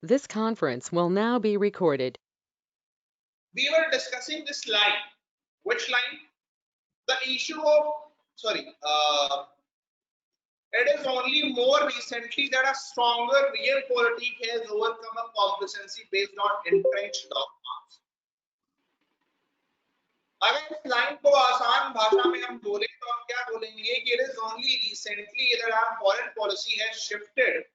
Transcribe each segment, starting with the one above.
This conference will now be recorded. We were discussing this line. Which line? The issue of, sorry, it is only more recently that a stronger real polity has overcome a complacency based on entrenched dogmas. अगर इस line को आसान भाषा में हम बोले तो हम क्या बोलेंगे कि it is only recently that our foreign policy has shifted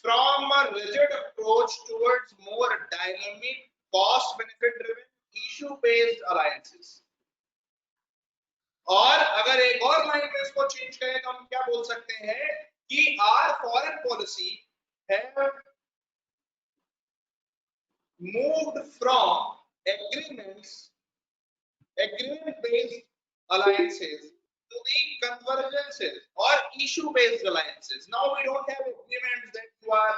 from a rigid approach towards more dynamic, cost benefit driven, issue based alliances. और अगर एक और लाइन में इसको चेंज करें तो हम क्या बोल सकते हैं कि our foreign policy have moved from agreement based alliances to the convergences or issue based alliances. Now we don't have agreements that you are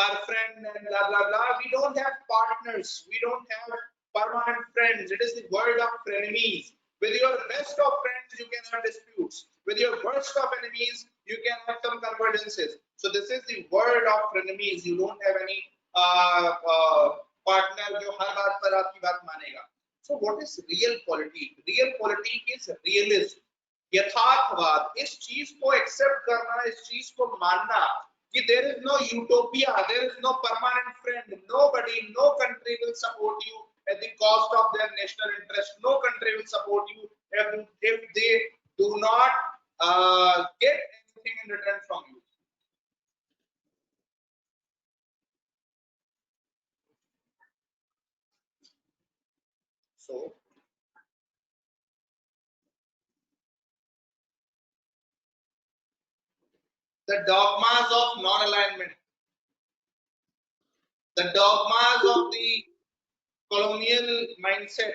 our friend and blah blah blah. We don't have partners, we don't have permanent friends. It is the world of frenemies. With your best of friends, you can have disputes. With your worst of enemies, you can have some convergences. So this is the world of frenemies. You don't have any partner जो हर बात पर आपकी बात मानेगा. So what is real politics? Real politics is realism. यथार्थवाद. इस चीज को accept करना, इस चीज को मानना कि there is no utopia, there is no permanent friend, nobody, no country will support you at the cost of their national interest. No country will support you if they do not get anything in return from you. So the dogmas of non-alignment, the dogmas of the colonial mindset,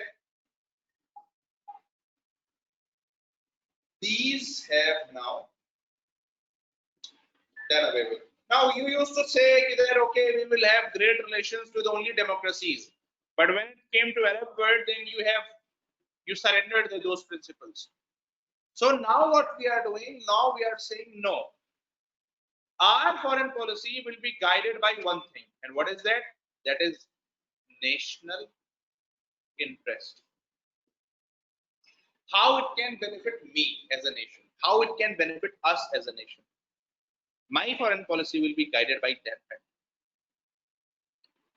these have now done away with. Now you used to say that okay, we will have great relations with only democracies, but when it came to Arab world, then you surrendered those principles. So now what we are doing? Now we are saying no. Our foreign policy will be guided by one thing, and what is that? That is national interest. How it can benefit me as a nation, how it can benefit us as a nation. My foreign policy will be guided by that fact.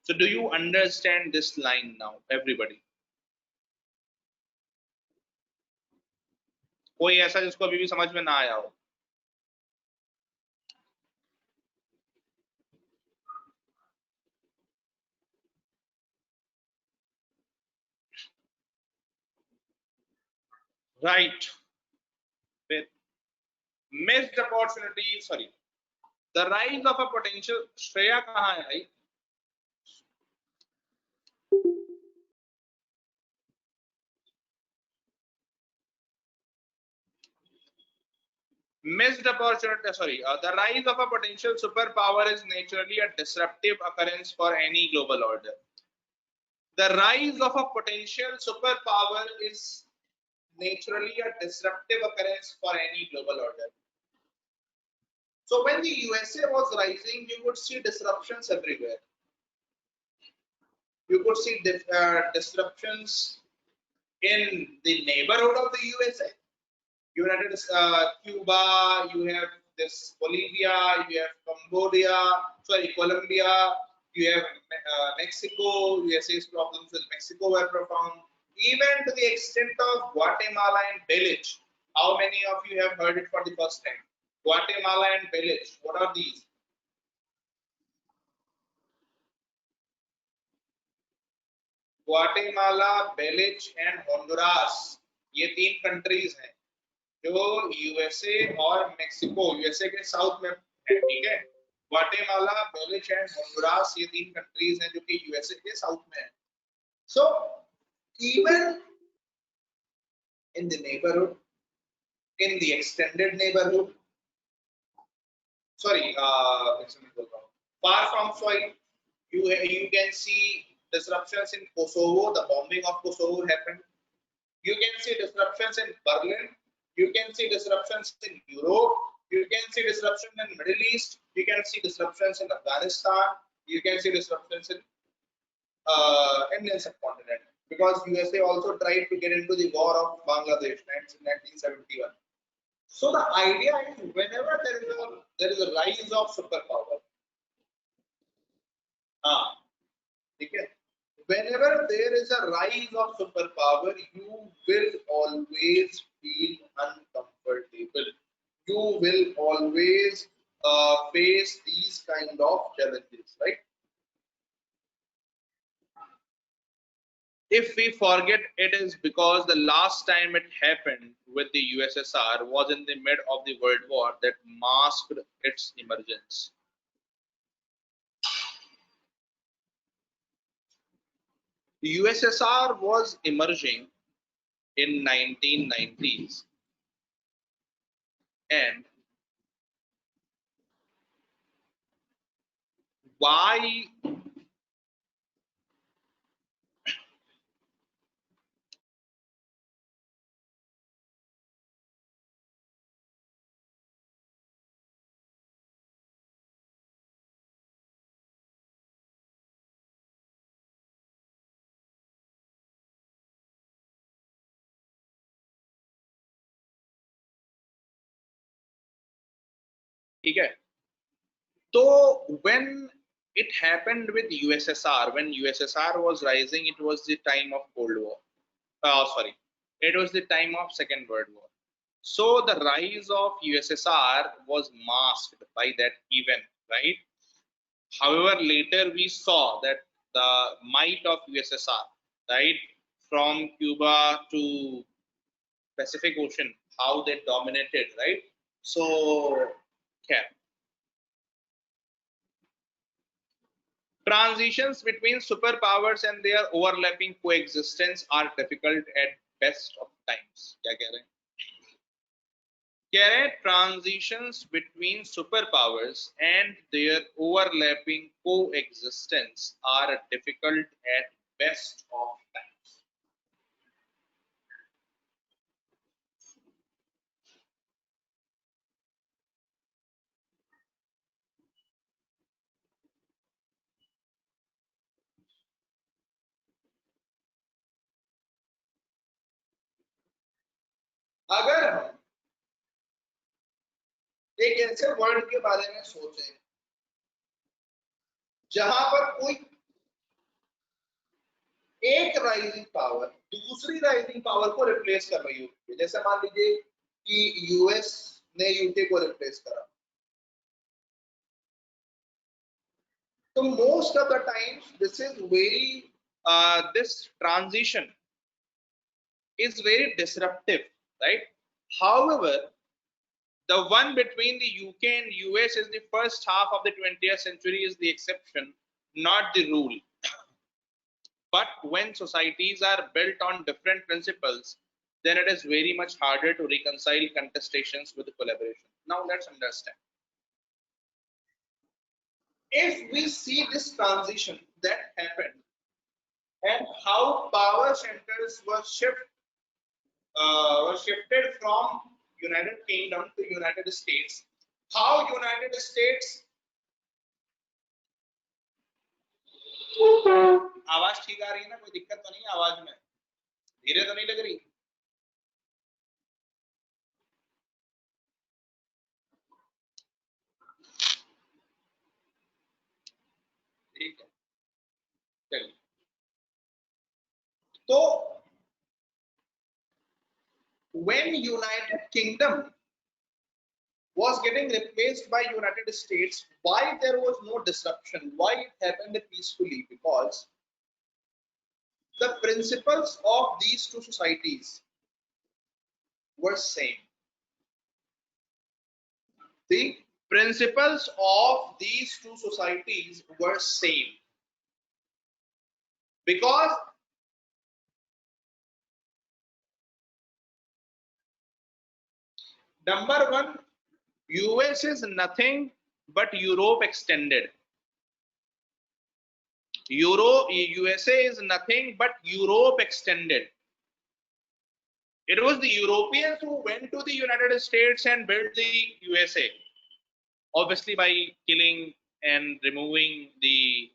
So do you understand this line now, everybody? कोई ऐसा जिसको अभी भी समझ में ना आया हो? Right. With missed opportunity, sorry, the rise of a potential. Shreya कहाँ है भाई? Missed opportunity, sorry, the rise of a potential superpower is naturally a disruptive occurrence for any global order. The rise of a potential superpower is naturally a disruptive occurrence for any global order. So when the USA was rising, you could see disruptions everywhere. You could see disruptions in the neighborhood of the USA. United Cuba, you have this Bolivia, you have Colombia, you have Mexico. USA's problems with Mexico were profound, even to the extent of Guatemala and Belize. How many of you have heard it for the first time? Guatemala and Belize. What are these? Guatemala, Belize and Honduras. ये तीन countries हैं जो USA और Mexico, USA के south में है, ठीक है. ग्वाटेमाला, बेलिज एंड होंडुरास ये तीन कंट्रीज हैं जो कि यूएसए के साउथ में है. So even in the neighbourhood, in the extended neighbourhood, sorry, far from soil, you can see disruptions in Kosovo. The bombing of Kosovo happened. You can see disruptions in Berlin. You can see disruptions in Europe. You can see disruptions in Middle East. You can see disruptions in Afghanistan. You can see disruptions in Indian subcontinent, because USA also tried to get into the war of Bangladesh in 1971. So the idea is, whenever there is a rise of superpower, okay, whenever there is a rise of superpower, you will always feel uncomfortable. You will always face these kind of challenges, right? If we forget, it is because the last time it happened with the USSR was in the mid of the World War that masked its emergence. The USSR was emerging in 1990s, and why ठीक है. So when it happened with USSR, when USSR was rising, it was the time of Cold War. Sorry, it was the time of Second World War. So the rise of USSR was masked by that event, right? However, later we saw that the might of USSR, right, from Cuba to Pacific Ocean, how they dominated, right? So, yeah. Transitions between superpowers and their overlapping coexistence are difficult at best of times. क्या कह रहे हैं? कह रहे हैं transitions between superpowers and their overlapping coexistence are difficult at best of times. अगर हम एक ऐसे वर्ल्ड के बारे में सोचें जहां पर कोई एक राइजिंग पावर दूसरी राइजिंग पावर को रिप्लेस कर रही होती है, जैसे मान लीजिए कि यूएस ने यूके को रिप्लेस करा, तो most of the times this is very this transition is very disruptive, right? However, the one between the UK and US is the first half of the 20th century is the exception, not the rule. But when societies are built on different principles, then it is very much harder to reconcile contestations with collaboration. Now let's understand. If we see this transition that happened and how power centers were shifted from United Kingdom to United States, how United States आवाज ठीक आ रही है ना, कोई दिक्कत तो नहीं है आवाज में, धीरे तो नहीं लग रही? ठीक है, चलिए. तो when United Kingdom was getting replaced by United States, why there was no disruption? Why it happened peacefully? Because the principles of these two societies were same. The principles of these two societies were same. Because number one, US is nothing but Europe extended. USA is nothing but Europe extended. It was the Europeans who went to the United States and built the USA, obviously by killing and removing the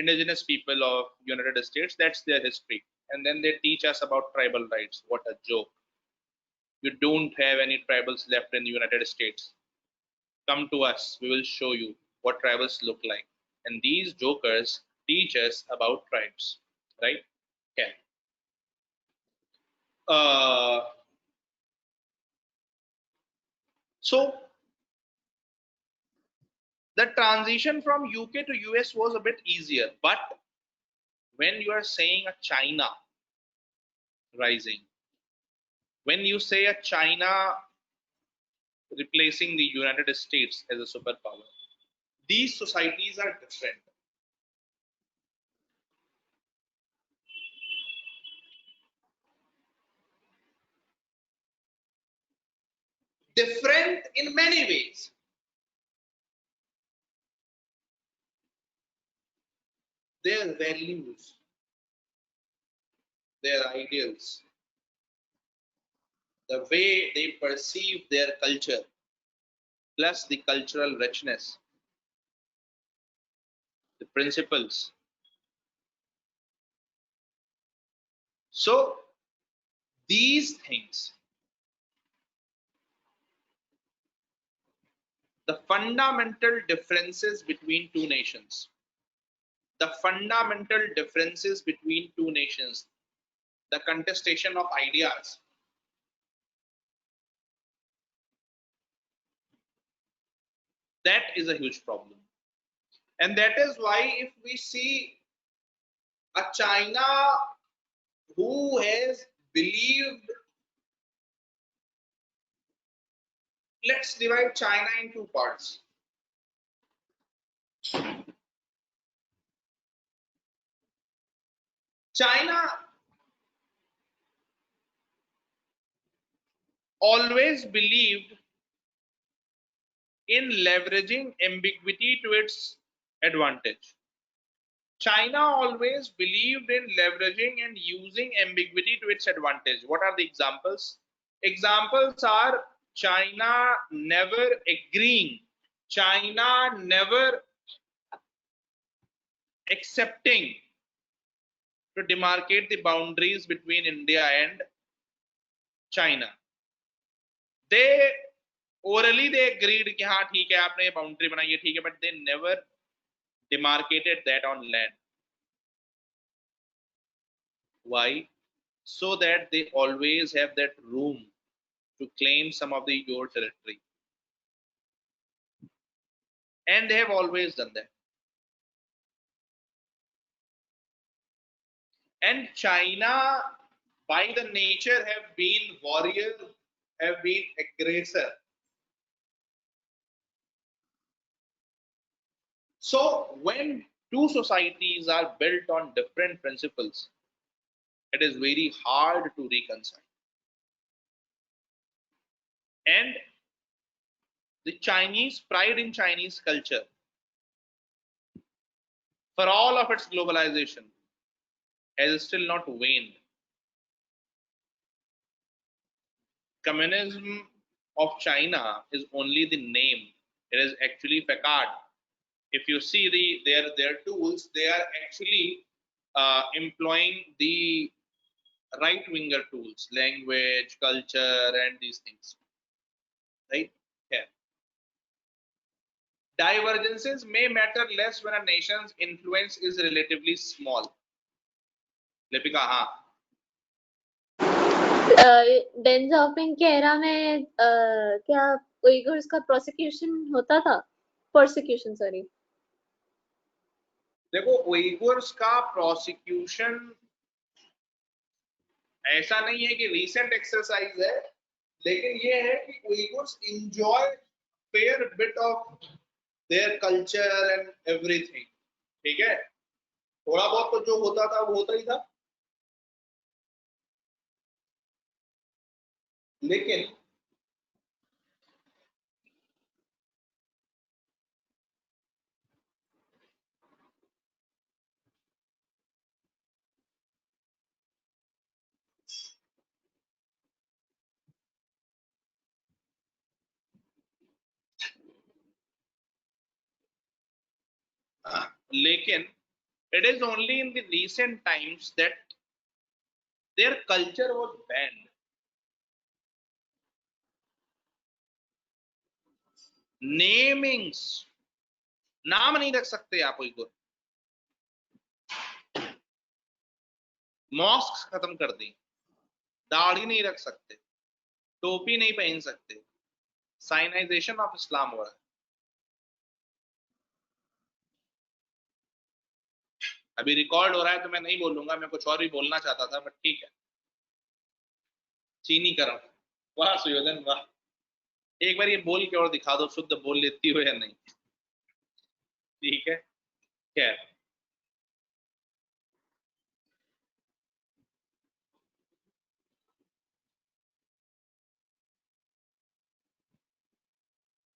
indigenous people of United States. That's their history. And then they teach us about tribal rights. What a joke. You don't have any tribals left in the United States. Come to us, we will show you what tribals look like. And these jokers teach us about tribes, right? Okay. So the transition from UK to US was a bit easier, but when you are saying a China rising, when you say a China replacing the United States as a superpower, these societies are different. Different in many ways. Their values, their ideals, the way they perceive their culture, plus the cultural richness, the principles. So these things, the fundamental differences between two nations, the fundamental differences between two nations, the contestation of ideas, that is a huge problem. And that is why if we see a China who has believed, let's divide China in two parts. China always believed in leveraging ambiguity to its advantage. China always believed in leveraging and using ambiguity to its advantage. What are the examples? Examples are China never agreeing, China never accepting to demarcate the boundaries between India and China. They orally they agreed कि हाँ ठीक है आपने boundary बनाई है ठीक है, but they never demarcated that on land. Why? So that they always have that room to claim some of the your territory. And they have always done that. And China, by the nature, have been warrior, have been aggressor. So when two societies are built on different principles, it is very hard to reconcile. And the Chinese pride in Chinese culture, for all of its globalization, has still not waned. Communism of China is only the name. It is actually facade. If you see their tools, they are actually employing the right winger tools, language, culture, and these things. Right? Yeah. Divergences may matter less when a nation's influence is relatively small. Lipika, हाँ. Dane ज़ाओपिंग के era में क्या Uyghurs का prosecution होता था? Prosecution sorry. देखो Uyghurs का prosecution ऐसा नहीं है कि रीसेंट एक्सरसाइज है, लेकिन ये है कि Uighurs enjoy fair bit of their culture and everything. ठीक है, थोड़ा बहुत तो जो होता था वो होता ही था, लेकिन लेकिन It is only in the recent times that their culture was banned. Namings, नाम नहीं रख सकते आप कोई को. मॉस्क खत्म कर दी, दाढ़ी नहीं रख सकते, टोपी नहीं पहन सकते, साइनाइजेशन ऑफ इस्लाम हो रहा है. अभी रिकॉर्ड हो रहा है तो मैं नहीं बोलूंगा, मैं कुछ और भी बोलना चाहता था, बट ठीक है. चीनीकरण, वाह सुयोधन वाह. एक बार ये बोल के और दिखा दो, शुद्ध बोल लेती हो या नहीं. ठीक है, खैर.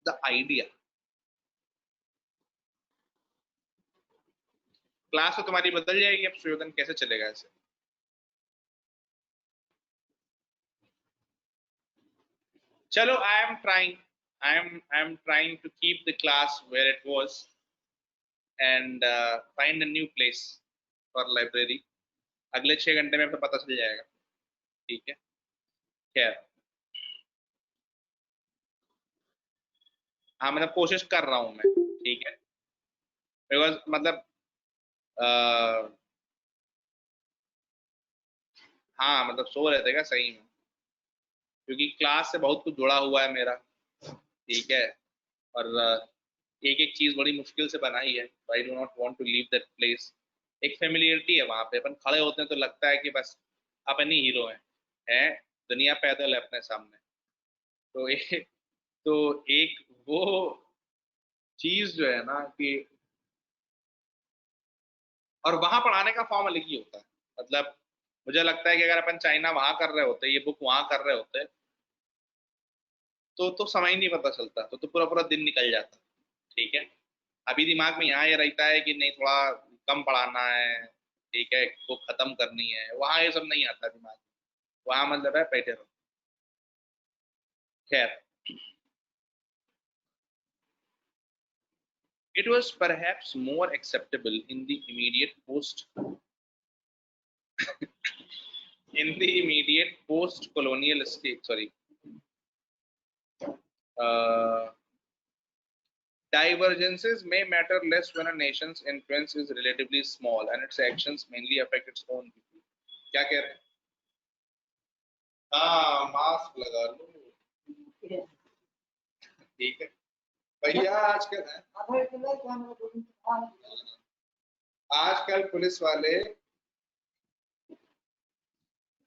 द आइडिया, क्लास तो तुम्हारी बदल जाएगी अब सुयोधन, कैसे चलेगा ऐसे. चलो, I am trying to keep the class where it was and find a new place for library. अगले 6 घंटे में तो पता चल जाएगा. ठीक है, खैर. हाँ, मतलब कोशिश कर रहा हूँ मैं. ठीक है, बिकॉज मतलब हाँ, मतलब सो रहे थे क्या सही में, क्योंकि क्लास से बहुत कुछ जुड़ा हुआ है मेरा. ठीक है, और एक एक चीज बड़ी मुश्किल से बनाई है. I do not want to leave that place. एक फेमिलियरिटी है वहां पे, अपन खड़े होते हैं तो लगता है कि बस अपन ही हीरो हैं, दुनिया पैदल है अपने सामने. तो एक वो चीज जो है ना कि, और वहां पढ़ाने का फॉर्म अलग ही होता है. मतलब मुझे लगता है कि अगर अपन चाइना वहां कर रहे होते, ये बुक वहां कर रहे होते, तो समय ही नहीं पता चलता, तो पूरा पूरा दिन निकल जाता. ठीक है, अभी दिमाग में यहाँ ये रहता है कि नहीं, थोड़ा कम पढ़ाना है. ठीक है, वो खत्म करनी है. वहां ये सब नहीं आता दिमाग में. वहां मतलब है बैठे रहो. खैर, it was perhaps more acceptable in the immediate post-colonial state. Sorry. Divergences may matter less when a nation's influence is relatively small and its actions mainly affect its own people. क्या कह रहे हैं? हाँ, मास्क लगा लो. ठीक है भैया. आजकल पुलिस वाले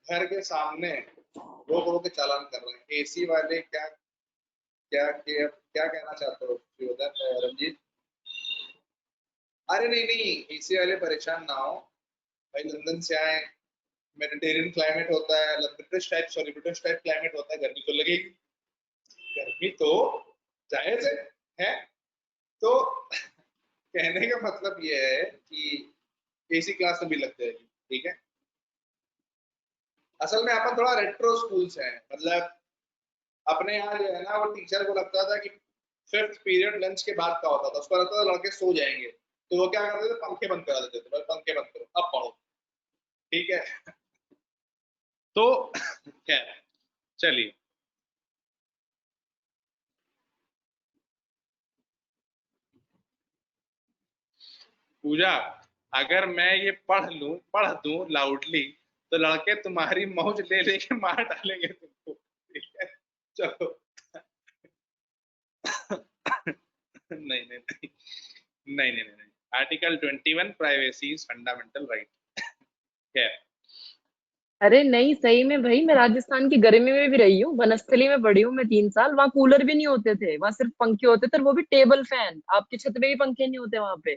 घर के सामने रोक रोक के चालान कर रहे हैं. एसी वाले क्या क्या क्या कहना चाहते हो रंजीत? अरे नहीं नहीं, एसी वाले परेशान ना हो भाई. लंदन से आए, मेडिटेरियन क्लाइमेट होता है, ब्रिटिश टाइप क्लाइमेट होता है, गर्मी तो लगेगी. गर्मी तो जायज है. तो कहने का मतलब ये है कि एसी क्लास में भी लग जाएगी. ठीक है, असल में अपन थोड़ा रेट्रो स्कूल्स हैं. मतलब अपने यहाँ जो है ना, वो टीचर को लगता था कि 5th पीरियड लंच के बाद का होता था, उसको लगता था लड़के सो जाएंगे, तो वो क्या करते थे, पंखे बंद करा देते थे. भाई पंखे बंद करो, अब पढ़ो. ठीक है. तो खैर, चलिए. पूजा, अगर मैं ये पढ़ दूं लाउडली, तो लड़के तुम्हारी मौज ले लेके मार डालेंगे तुमको. ठीक है, चलो. नहीं नहीं नहीं नहीं नहीं नहीं. Article 21, privacy is fundamental right. क्या? अरे नहीं, सही में भाई, मैं राजस्थान की गर्मी में भी रही हूँ, वनस्थली में पढ़ी हूँ मैं 3 साल. वहां कूलर भी नहीं होते थे, वहां सिर्फ पंखे होते थे, और वो भी टेबल फैन. आपकी छत पे भी पंखे नहीं होते वहां पे.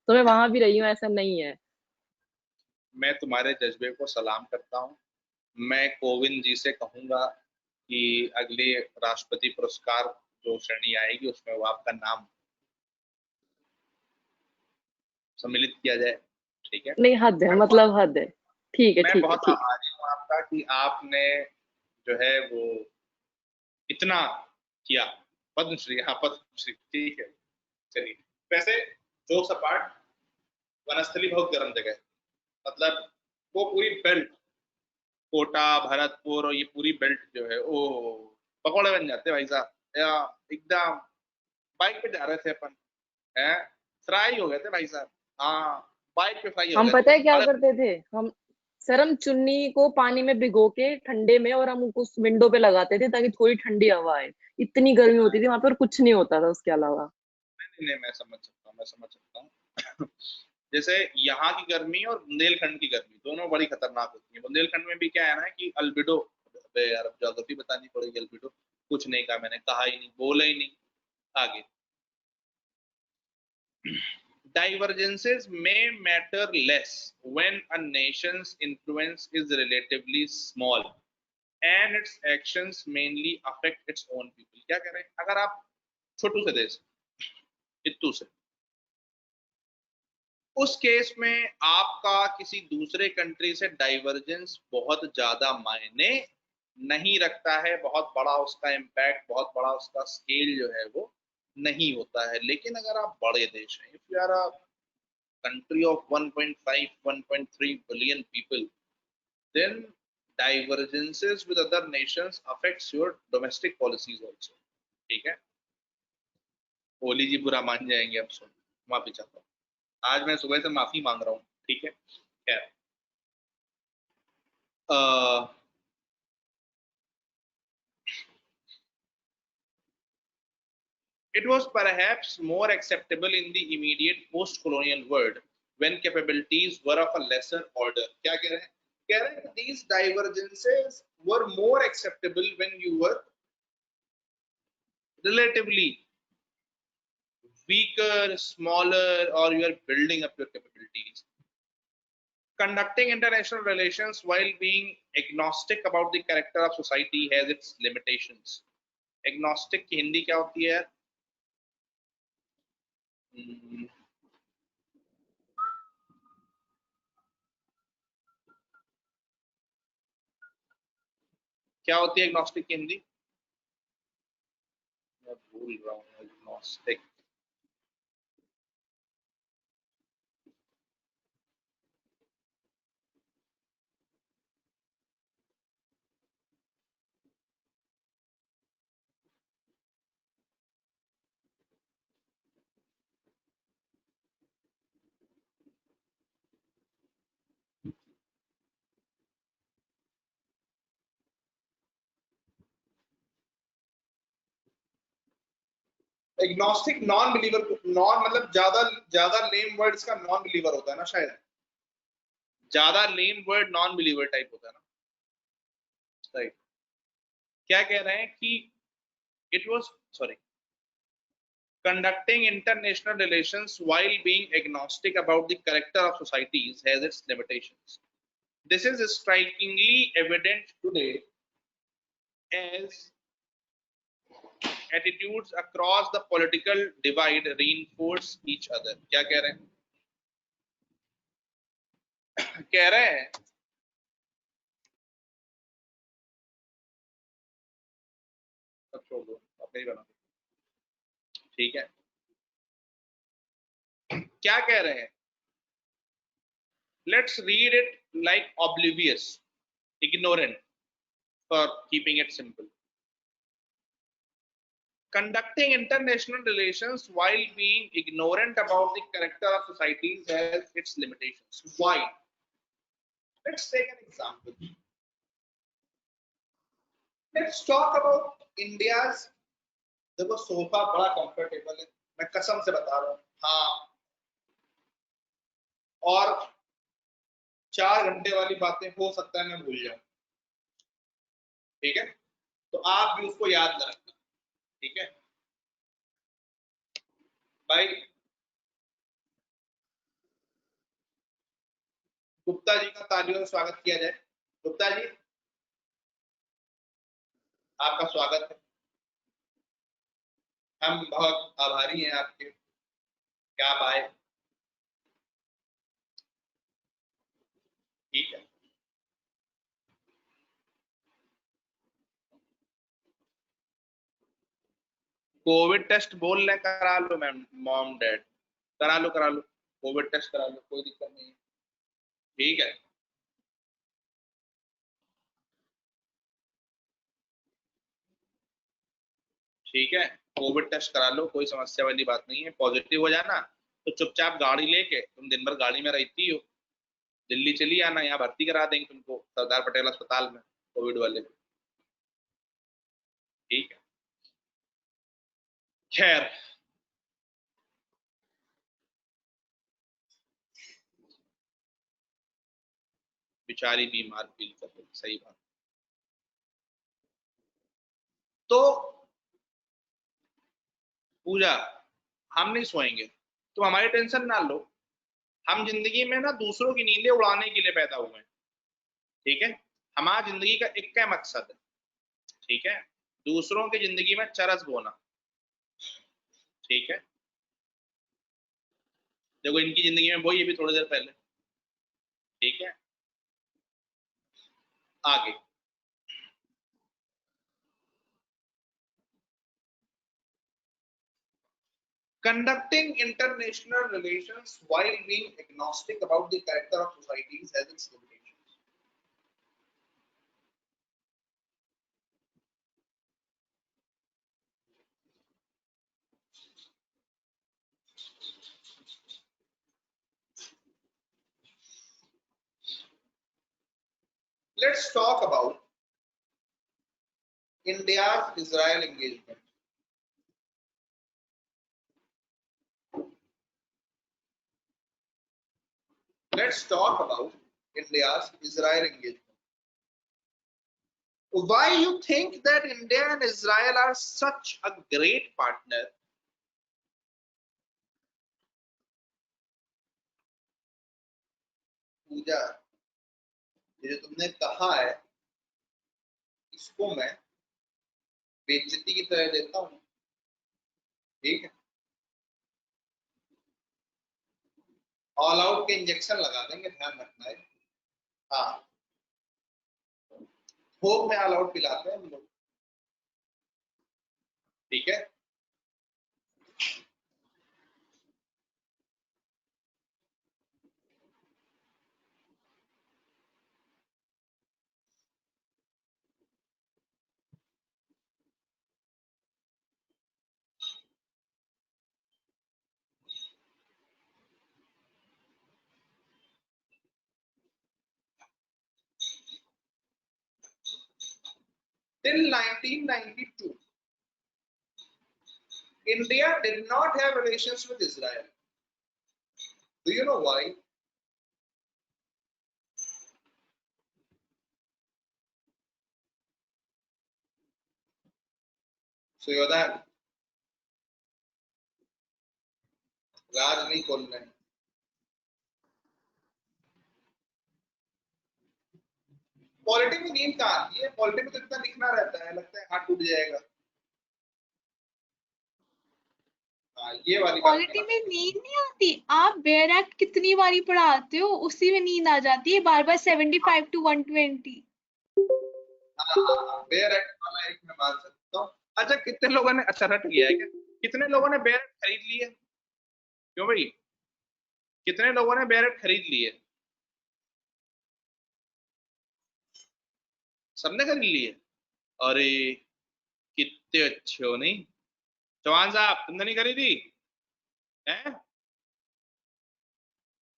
तो मैं वहां भी रही हूँ, ऐसा नहीं है. मैं तुम्हारे जज्बे को सलाम करता हूँ. मैं कोविंद जी से कहूंगा कि अगले राष्ट्रपति पुरस्कार जो श्रेणी आएगी उसमें वो आपका नाम सम्मिलित किया जाए. ठीक है, नहीं, हद है, मतलब हद है. ठीक है, मैं ठीक है, बहुत ठीक. आभारी हूँ आपका कि आपने जो है वो इतना किया. पद्मश्री, हाँ पद्मश्री. ठीक है, चलिए. वैसे जोक्स अपार्ट, वनस्थली बहुत गर्म जगह है, मतलब वो पूरी बेल्ट, कोटा, भरतपुर और ये पूरी बेल्ट जो है वो पकौड़े बन जाते हैं भाई साहब, या एकदम। बाइक पे जा रहे थे अपन, है, फ्राई हो गए थे भाई साहब। हाँ, बाइक पे फ्राई हो हम गए थे। पता है क्या अरे करते थे हम, सर हम चुन्नी को पानी में भिगो के ठंडे में, और हम उस विंडो पे लगाते थे ताकि थोड़ी ठंडी हवा आए। इतनी गर्मी होती थी वहां पर, कुछ नहीं होता था उसके अलावा। नहीं नहीं, मैं समझ सकता हूँ, मैं समझ सकता हूँ। जैसे यहाँ की गर्मी और बुंदेलखंड की गर्मी दोनों बड़ी खतरनाक होती है। बुंदेलखंड में भी क्या है ना कि अल्बिडो, अबे यार अब ज्योग्राफी बतानी पड़ेगी। अल्बिडो कुछ नहीं कहा मैंने, कहा ही नहीं, बोला ही नहीं। आगे, divergences may matter less when a nation's influence is relatively small and its actions mainly affect its own people। क्या कह रहे हैं, अगर आप छोटू से देश, इत्तू से, उस केस में आपका किसी दूसरे कंट्री से डाइवर्जेंस बहुत ज्यादा मायने नहीं रखता है, बहुत बड़ा उसका इम्पैक्ट, बहुत बड़ा उसका स्केल जो है वो नहीं होता है। लेकिन अगर आप बड़े देश हैं, if you are a country of 1.5 1.3 billion people, then divergences with other nations affects your domestic policies also। ठीक है, ओली जी बुरा मान जाएंगे, अब सुन, माफी चाहता हूँ, आज मैं सुबह से माफी मांग रहा हूँ, ठीक है। खैर, it was perhaps more acceptable in the immediate post-colonial world when capabilities were of a lesser order। क्या कह रहे हैं, कह रहे हैं these divergences were more acceptable when you were relatively weaker, smaller, or you are building up your capabilities. Conducting international relations while being agnostic about the character of society has its limitations। Agnostic की हिंदी क्या होती है? क्या होती है agnostic की हिंदी? मैं भूल रहा हूँ agnostic। Agnostic non believer, non मतलब ज्यादा ज्यादा लेम वर्ड्स का नॉन बिलीवर होता है ना शायद, ज्यादा लेम वर्ड नॉन बिलीवर टाइप होता है ना, राइट। क्या कह रहे हैं कि it was, sorry, conducting international relations while being agnostic about the character of societies has its limitations। This is strikingly evident today as attitudes across the political divide reinforce each other। क्या कह रहे हैं, कह रहे हैं सब छोड़ दो, अपने ही बना, ठीक है। क्या कह रहे हैं, let's read it like oblivious, ignorant, for keeping it simple। Conducting international relations while being ignorant about the character of societies has its limitations। Why? Let's take an example। Let's talk about India's, देखो sofa बड़ा comfortable है, मैं कसम से बता रहा हूँ, हाँ। और 4 घंटे वाली बातें हो सकता है मैं भूल जाऊं, ठीक है, तो आप भी उसको याद न रखना, ठीक है भाई। गुप्ता जी का तालियों से स्वागत किया जाए। गुप्ता जी, आपका स्वागत है, हम बहुत आभारी हैं आपके, क्या आप आए, ठीक है। कोविड टेस्ट बोल रहे, करा लो मैम, मॉम डैड, करा लो करा लो। कोविड टेस्ट करा लो, कोई दिक्कत नहीं है, ठीक है। ठीक है, कोविड टेस्ट करा लो, कोई समस्या वाली बात नहीं है। पॉजिटिव हो जाना तो चुपचाप गाड़ी लेके, तुम दिन भर गाड़ी में रहती हो, दिल्ली चली आना, यहाँ भर्ती करा देंगे तुमको सरदार पटेल अस्पताल में, कोविड वाले में, ठीक है। खैर, बेचारी बीमार फील कर रही, सही बात। तो पूजा, हम नहीं सोएंगे, तुम हमारी टेंशन ना लो। हम जिंदगी में ना दूसरों की नींदें उड़ाने के लिए पैदा हुए हैं, ठीक है। हमारा जिंदगी का एक का मकसद है, ठीक है, दूसरों की जिंदगी में चरस बोना, ठीक है। देखो इनकी जिंदगी में वही अभी थोड़ी देर पहले, ठीक है। आगे, conducting international relations while being agnostic about the character of societies has its limitations. Let's talk about India's Israel engagement. Let's talk about India's Israel engagement. Why you think that India and Israel are such a great partner? पूजा, ये जो तुमने कहा है इसको मैं बेइज्जती की तरह लेता हूँ, ठीक है। ऑल आउट के इंजेक्शन लगा देंगे, ध्यान रखना है। हाँ, थोक में ऑल आउट पिलाते हैं हम लोग, ठीक है। Till 1992, India did not have relations with Israel. Do you know why? Suyodhana, राज नहीं खोल रहे। पॉलिटी में नींद कहाँ आती है? पॉलिटी में तो इतना लिखना रहता है, लगता है हाथ टूट जाएगा। हाँ, ये वाली बात पॉलिटी में नींद नहीं आती। आप बेयर एक्ट कितनी बारी पढ़ाते हो, उसी में नींद आ जाती है बार बार 75 to 120। हाँ, बेयर एक्ट वाला एक मैं मान सकता हूँ। अच्छा, कितने लोगों ने, अच्छा रट गया है क्या, कितने लोगों ने बेयर एक्ट खरीद ली है? क्यों भाई, कितने लोगों ने बेयर एक्ट खरीद ली है? सबने खरीद ली है? अरे कितने अच्छे हो, नहीं चौहान साहब, तुमने नहीं खरीदी है?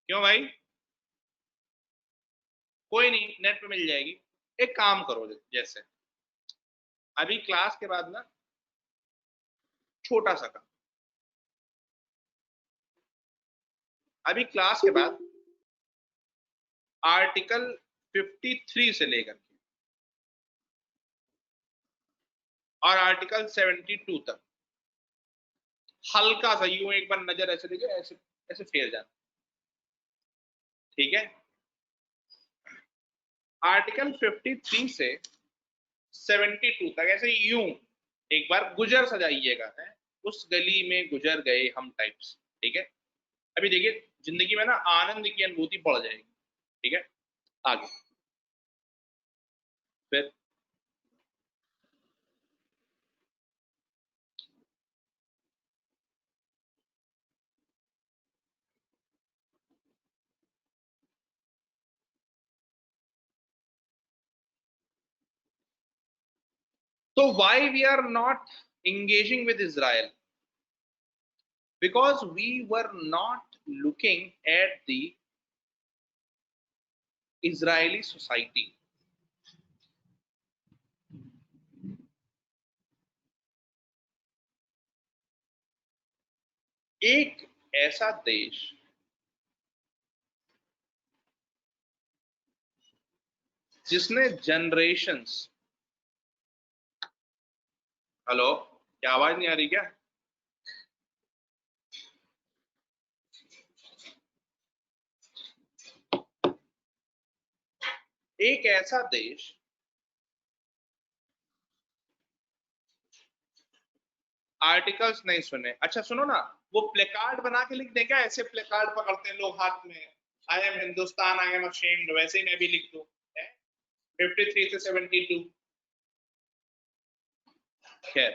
क्यों भाई? कोई नहीं, नेट पे मिल जाएगी। एक काम करो, जैसे अभी क्लास के बाद ना छोटा सा काम, अभी क्लास के बाद आर्टिकल 53 से लेकर के और आर्टिकल 72 तक हल्का सा यूं एक बार नजर ऐसे देखिए, ऐसे ऐसे फेर जाना, ठीक है। आर्टिकल 53 से 72 तक ऐसे यूं एक बार गुजर सजाइएगा, है उस गली में गुजर गए हम टाइप्स, ठीक है। अभी देखिए जिंदगी में ना आनंद की अनुभूति बढ़ जाएगी, ठीक है। आगे फिर So why we are not engaging with Israel? Because we were not looking at the Israeli society. एक ऐसा देश जिसने जनरेशंस, हेलो, क्या आवाज नहीं आ रही क्या? एक ऐसा देश आर्टिकल्स नहीं सुने। अच्छा सुनो ना, वो प्लेकार्ड बना के लिख दें क्या? ऐसे प्लेकार्ड पकड़ते हैं लोग हाथ में, I am Hindustan, I am ashamed, वैसे ही मैं भी लिख दूं 53 से 72। खैर,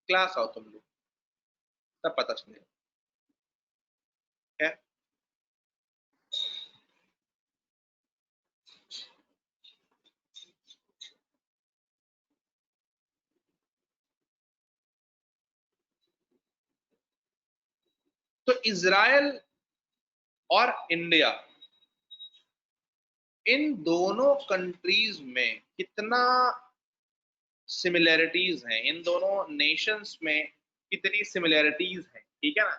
क्लास आओ तुम लोग, तब पता चलेगा। खैर, तो इजराइल और इंडिया, इन दोनों कंट्रीज में कितना सिमिलैरिटीज हैं, इन दोनों नेशंस में कितनी सिमिलैरिटीज हैं, ठीक है ना?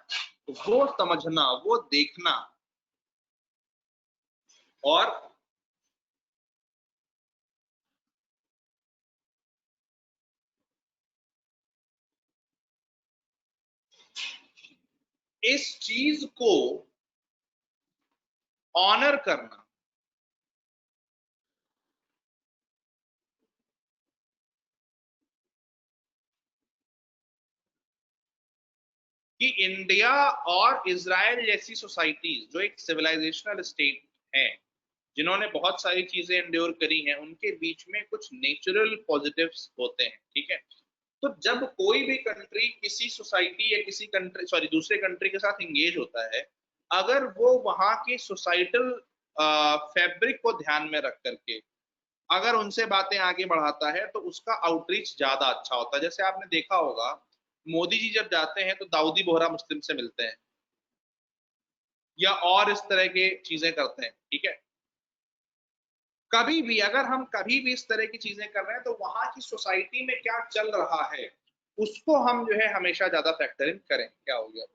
तो वो समझना, वो देखना, और इस चीज को ऑनर करना कि इंडिया और इजराइल जैसी सोसाइटीज जो एक सिविलाइजेशनल स्टेट है, जिन्होंने बहुत सारी चीजें एंड्योर करी हैं, उनके बीच में कुछ नेचुरल पॉजिटिव्स होते हैं, ठीक है? तो जब कोई भी कंट्री किसी सोसाइटी या किसी कंट्री, सॉरी, दूसरे कंट्री के साथ इंगेज होता है, अगर वो वहां की सोसाइटल फैब्रिक को ध्यान में रख करके अगर उनसे बातें आगे बढ़ाता है, तो उसका आउटरीच ज्यादा अच्छा होता है। जैसे आपने देखा होगा, मोदी जी जब जाते हैं तो दाऊदी बोहरा मुस्लिम से मिलते हैं, या और इस तरह के चीजें करते हैं, ठीक है? कभी भी अगर हम कभी भी इस तरह की चीजें कर रहे हैं, तो वहां की सोसाइटी में क्या चल रहा है उसको हम जो है हमेशा ज्यादा फैक्टर इन करें। क्या हो गया?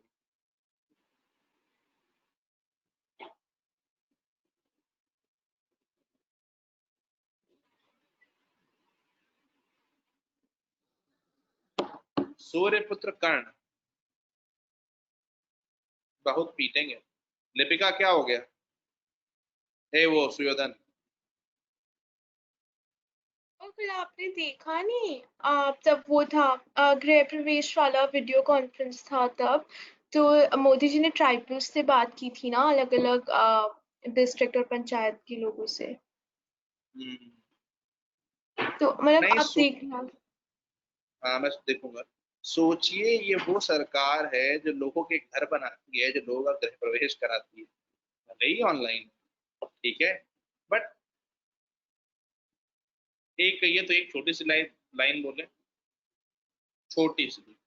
सूर्यपुत्र कर्ण बहुत पीटेंगे। लिपिका क्या हो गया? हे वो सुयोधन, और फिर आपने देखा नहीं, तब वो था गृह प्रवेश वाला वीडियो कॉन्फ्रेंस था तब, तो मोदी जी ने ट्राइबल्स से बात की थी ना, अलग अलग डिस्ट्रिक्ट और पंचायत के लोगों से। तो मतलब नहीं आप देखना। हाँ, मैं देखूंगा। सोचिए, ये वो सरकार है जो लोगों के घर बनाती है, जो लोगों का गृह प्रवेश कराती है, भले ही ऑनलाइन, ठीक है? बट एक कहिए तो एक छोटी सी लाइन लाइन बोले, छोटी सी,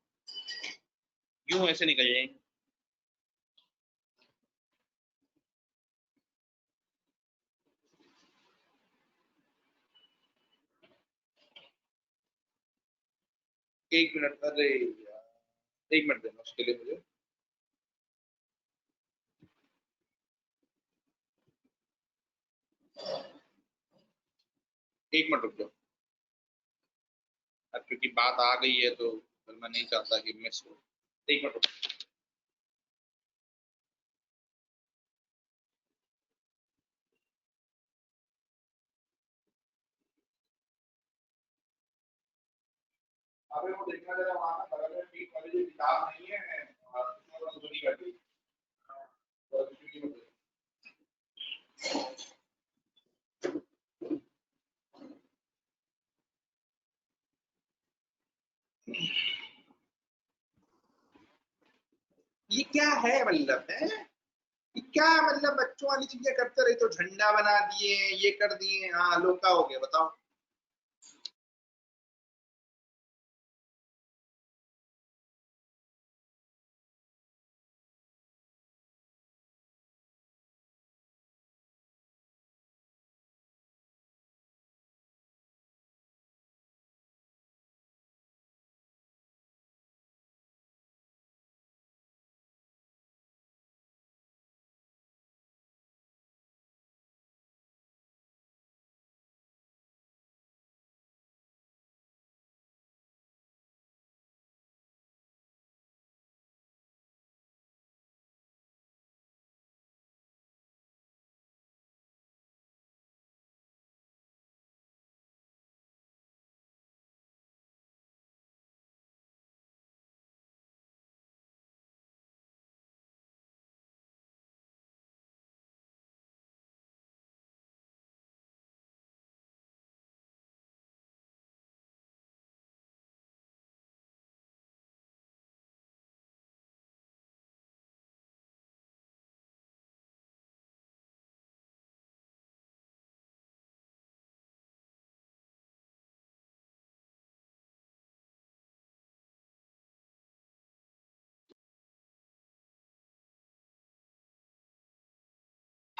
यूं ऐसे निकल जाएंगे। एक मिनट, अरे यार, एक मिनट देना उसके लिए मुझे। एक मिनट रुक जाओ, अब क्योंकि बात आ गई है तो फिर मैं नहीं चाहता कि मिस हो। एक मिनट रुक। अबे वो देखना जरा, वहां ना बगल में पीठ वाली जो किताब नहीं है, उसमें धुनी कर दी। ये क्या है मतलब है? ये क्या मतलब, बच्चों वाली चीजें करते रहे तो झंडा बना दिए, ये कर दिए, हाँ लोग, क्या हो गया बताओ?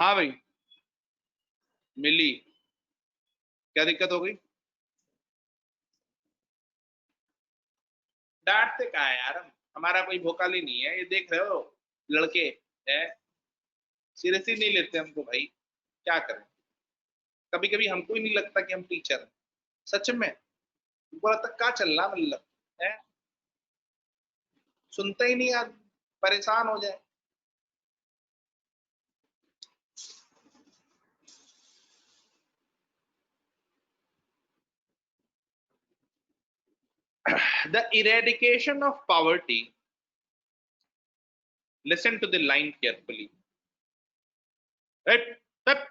हाँ भाई मिली, क्या दिक्कत हो गई? डांटते कहाँ है यार हम, हमारा कोई भोकाली नहीं है, ये देख रहे हो लड़के है, सीरियस ही नहीं लेते हमको भाई, क्या करें? कभी कभी हमको ही नहीं लगता कि हम टीचर हैं, सच में बोला तक क्या चल रहा मतलब है, सुनते ही नहीं आदमी, परेशान हो जाए। The eradication of poverty, listen to the line carefully, right? तब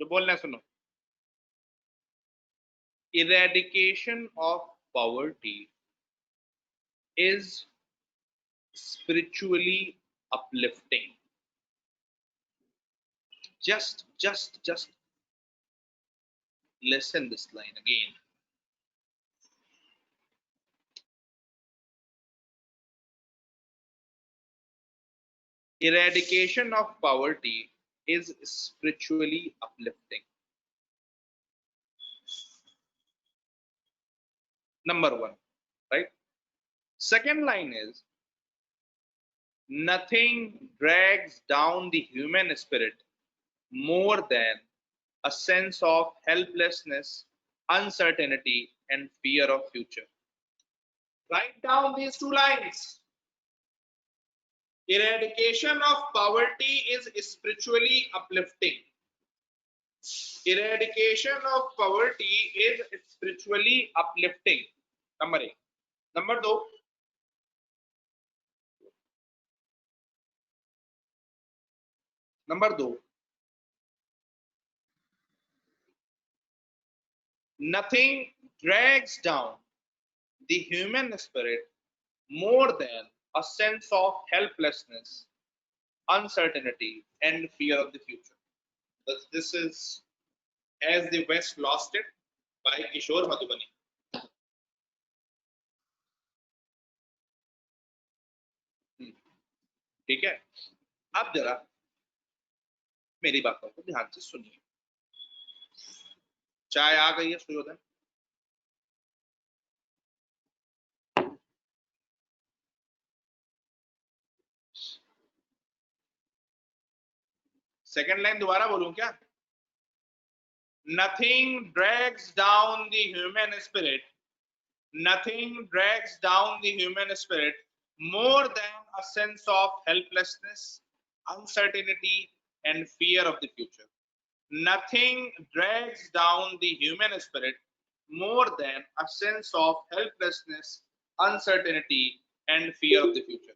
जो बोलना है सुनो, eradication of poverty is spiritually uplifting. Just listen this line again. Eradication of poverty is spiritually uplifting. Number one, right? Second line is, nothing drags down the human spirit more than a sense of helplessness, uncertainty, and fear of future. Write down these two lines. Eradication of poverty is spiritually uplifting. Eradication of poverty is spiritually uplifting. Number 1. Number 2. Number 2. Nothing drags down the human spirit more than a sense of helplessness, uncertainty, and fear of the future. This is As the West Lost It by Kishore Madhubani. ठीक है, अब जरा मेरी बातों को ध्यान से सुनिए। चाय आ गई है सुयोधन? सेकंड लाइन दोबारा बोलूं क्या? Nothing drags down the human spirit. Nothing drags down the human spirit more than a sense of helplessness, uncertainty, and fear of the future. Nothing drags down the human spirit more than a sense of helplessness, uncertainty, and fear of the future.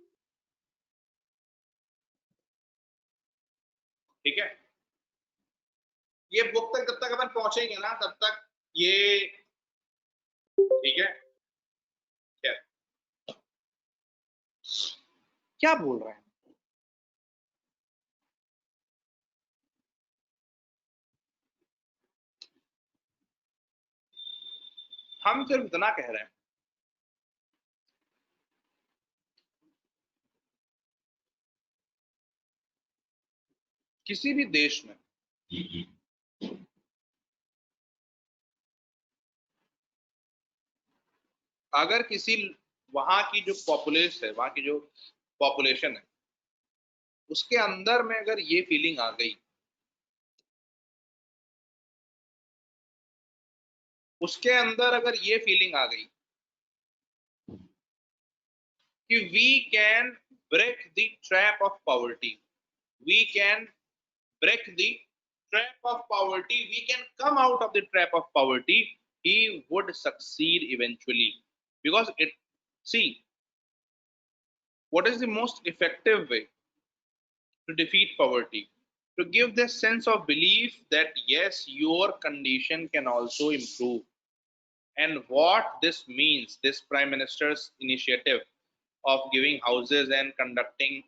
ठीक है, ये book तक जब तक अपन पहुंचेंगे ना तब तक ये ठीक है। क्या क्या बोल रहे हैं? हम सिर्फ इतना कह रहे हैं, किसी भी देश में अगर किसी वहां की जो पॉपुलेशन है, वहां की जो पॉपुलेशन है, उसके अंदर में अगर ये फीलिंग आ गई, उसके अंदर अगर ये फीलिंग आ गई कि we can break the trap of poverty, we can break the trap of poverty, we can come out of the trap of poverty, he would succeed eventually. Because see, what is the most effective way to defeat poverty? To give this sense of belief that yes, your condition can also improve. And what this means, this Prime Minister's initiative of giving houses and conducting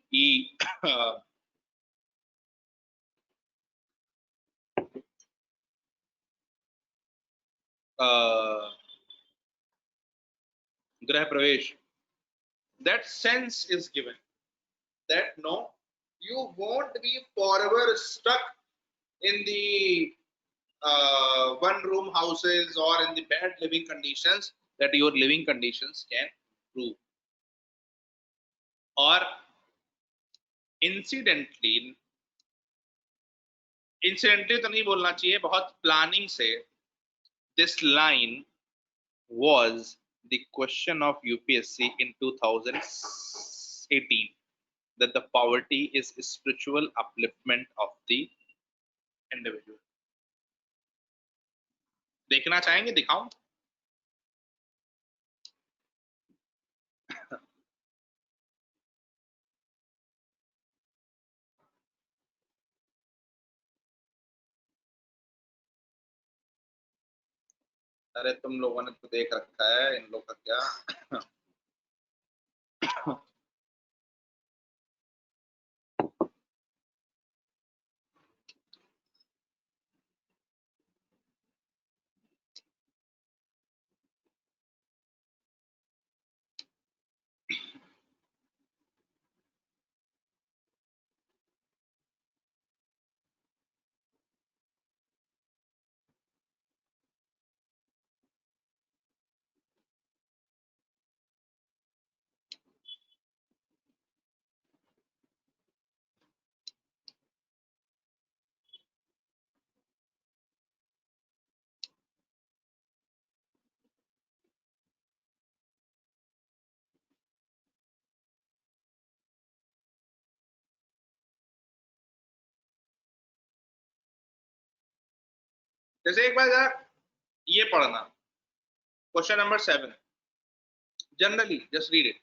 Grah Pravesh, that sense is given that no, you won't be forever stuck in the one room houses or in the bad living conditions that your living conditions can improve. Or incidentally तो नहीं बोलना चाहिए, बहुत planning से, this line was the question of UPSC in 2018, that the poverty is spiritual upliftment of the individual. देखना चाहेंगे? दिखाऊं? अरे तुम लोगों ने तो देख रखा है, इन लोग का क्या। जैसे एक बार जरा ये पढ़ना, question number 7, generally just read it.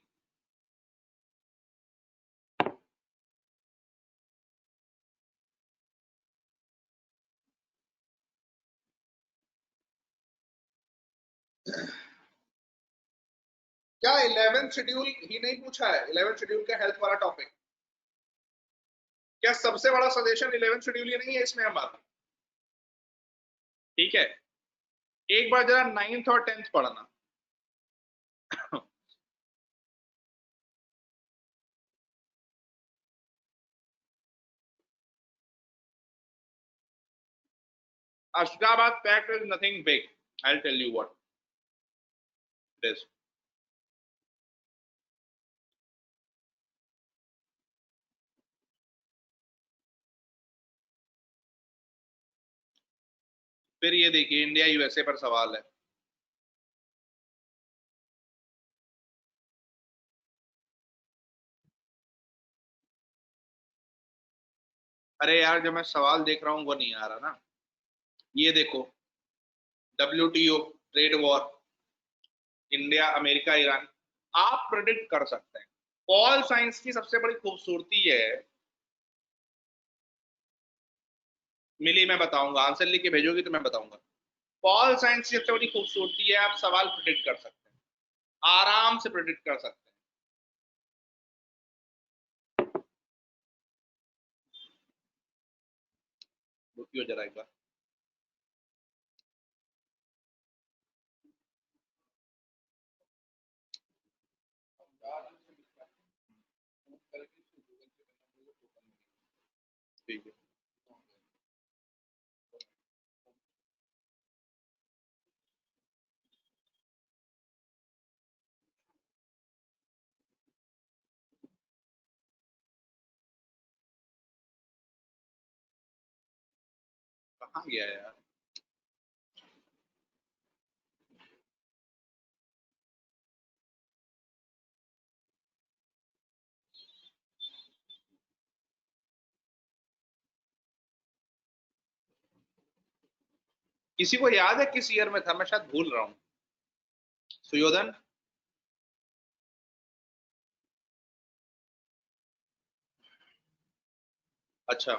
क्या 11th शेड्यूल ही नहीं पूछा है? 11th शेड्यूल का हेल्थ वाला टॉपिक, क्या सबसे बड़ा सजेशन 11th शेड्यूल ही नहीं है इसमें हमारा? ठीक है, एक बार जरा 9th और 10th पढ़ना। Ashgabat fact is nothing big. I'll tell you what it is. फिर ये देखिए, इंडिया यूएसए पर सवाल है। अरे यार, जो मैं सवाल देख रहा हूं वो नहीं आ रहा ना। ये देखो, WTO trade war, India America Iran, आप प्रेडिक्ट कर सकते हैं। पॉल साइंस की सबसे बड़ी खूबसूरती है, मिली मैं बताऊंगा, आंसर लिख के भेजोगी तो मैं बताऊंगा। पॉल साइंस की सबसे बड़ी खूबसूरती है, आप सवाल प्रेडिक्ट कर सकते हैं, आराम से प्रेडिक्ट कर सकते हैं। रुकियो जरा एक बार। ठीक है, कहाँ गया यार? किसी को याद है किस ईयर में था? मैं शायद भूल रहा हूँ। सुयोधन, अच्छा,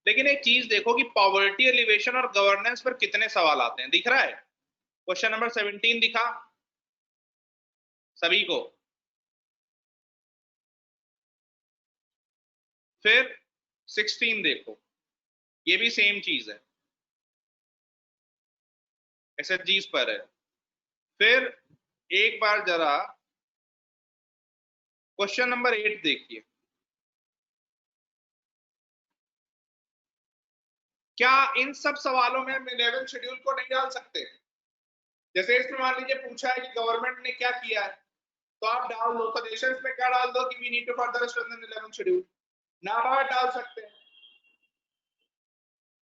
लेकिन एक चीज देखो कि पॉवर्टी एलिवेशन और गवर्नेंस पर कितने सवाल आते हैं, दिख रहा है? क्वेश्चन नंबर 17 दिखा सभी को? फिर 16 देखो, ये भी सेम चीज है, SHGs पर है। फिर एक बार जरा क्वेश्चन नंबर 8 देखिए, क्या इन सब सवालों में हम 11 शेड्यूल को नहीं डाल सकते? जैसे इसमें मान लीजिए पूछा है कि गवर्नमेंट ने क्या किया है, तो आप डाल दो सजेशंस में क्या डाल दो कि we need to further strengthen 11 schedule, NABARD डाल सकते हैं,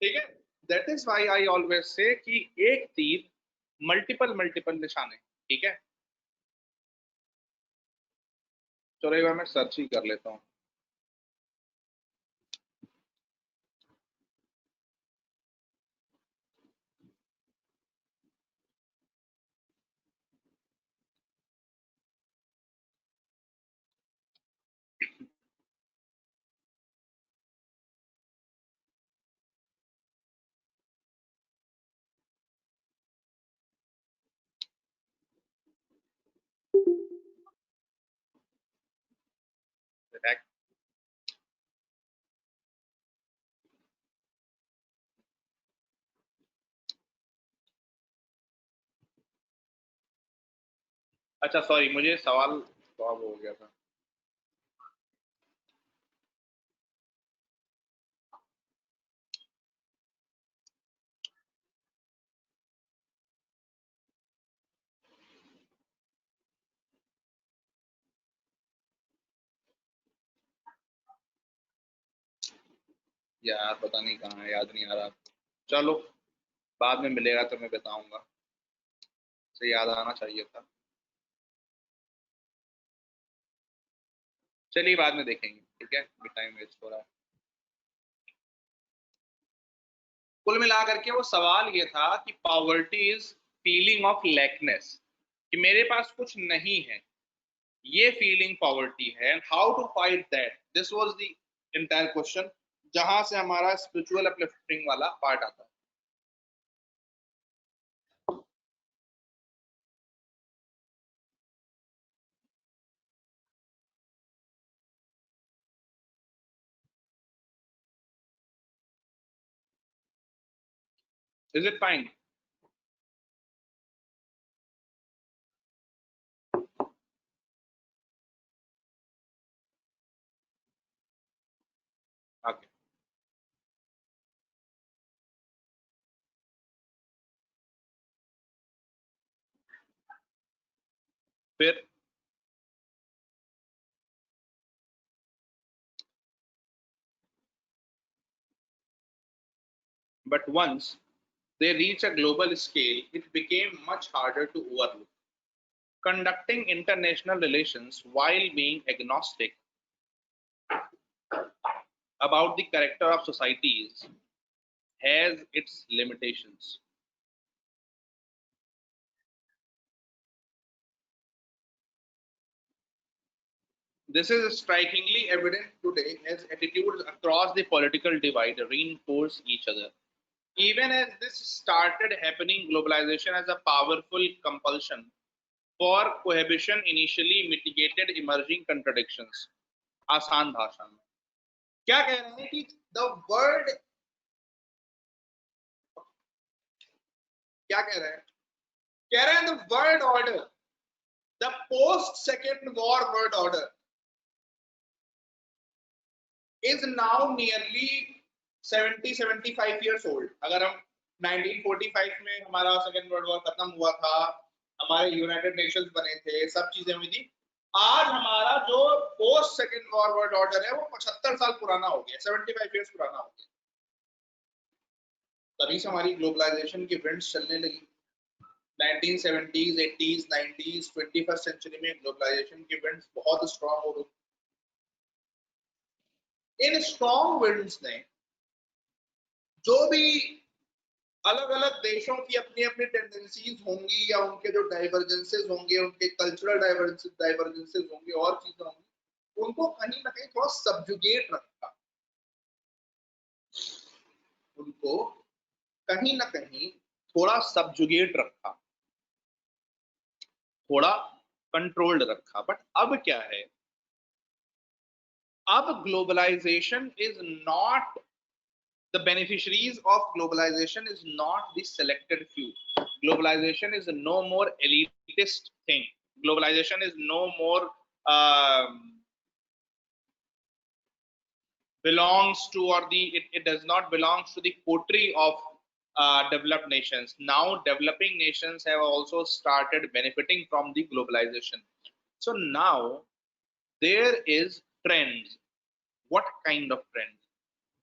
ठीक है। That is why I always say कि एक तीर मल्टीपल निशाने, ठीक है। चलो एक बार मैं सर्च ही कर लेता हूँ। अच्छा सॉरी, मुझे सवाल जवाब हो गया था। यार पता नहीं कहाँ है, याद नहीं आ रहा। चलो बाद में मिलेगा तो मैं बताऊंगा, से याद आना चाहिए था। चलिए बाद में देखेंगे, ठीक है, टाइम वेस्ट हो रहा है। कुल मिलाकर के वो सवाल ये था कि poverty is feeling of lackness, कि मेरे पास कुछ नहीं है, ये फीलिंग पॉवर्टी है, and how to fight that, this was the entire question, जहां से हमारा स्पिरिचुअल अपलिफ्टिंग वाला पार्ट आता है। Is it fine? ओके, फिर but once they reach a global scale, it became much harder to overlook. Conducting international relations while being agnostic about the character of societies has its limitations. This is strikingly evident today as attitudes across the political divide reinforce each other. Even as this started happening, globalization as a powerful compulsion for cohabitation initially mitigated emerging contradictions. आसान भाषा में क्या कह रहे हैं कि the world, क्या कह रहे हैं, कह रहे हैं the world order, the post second war world order is now nearly 70-75 years old. अगर हम 1945 में हमारा सेकेंड वर्ल्ड वॉर खत्म हुआ था, हमारे यूनाइटेड नेशंस बने थे, सब चीजें हुई थी, आज हमारा जो post second war world order है वो 75 साल पुराना हो गया, 75 years पुराना हो गया। तभी से हमारी ग्लोबलाइजेशन की विंड्स चलने लगी। 1970s, 80s, 90s, 21st century में ग्लोबलाइजेशन की विंड्स बहुत स्ट्रांग हो गई। इन स्ट्रांग विंड्स ने जो भी अलग अलग देशों की अपनी अपनी टेंडेंसीज होंगी या उनके जो डाइवर्जेंसेस होंगे, उनके कल्चरल डाइवर्जेंसेस होंगे और चीजें होंगी, उनको कहीं ना कहीं थोड़ा सब्जुगेट रखा, उनको कहीं ना कहीं थोड़ा सब्जुगेट रखा, थोड़ा कंट्रोल्ड रखा। बट अब क्या है, अब globalisation is not, the beneficiaries of globalization is not the selected few. Globalization is no more elitist thing. Globalization is no more belongs to, or it does not belongs to the coterie of developed nations. Now developing nations have also started benefiting from the globalization. So now there is trends. What kind of trends?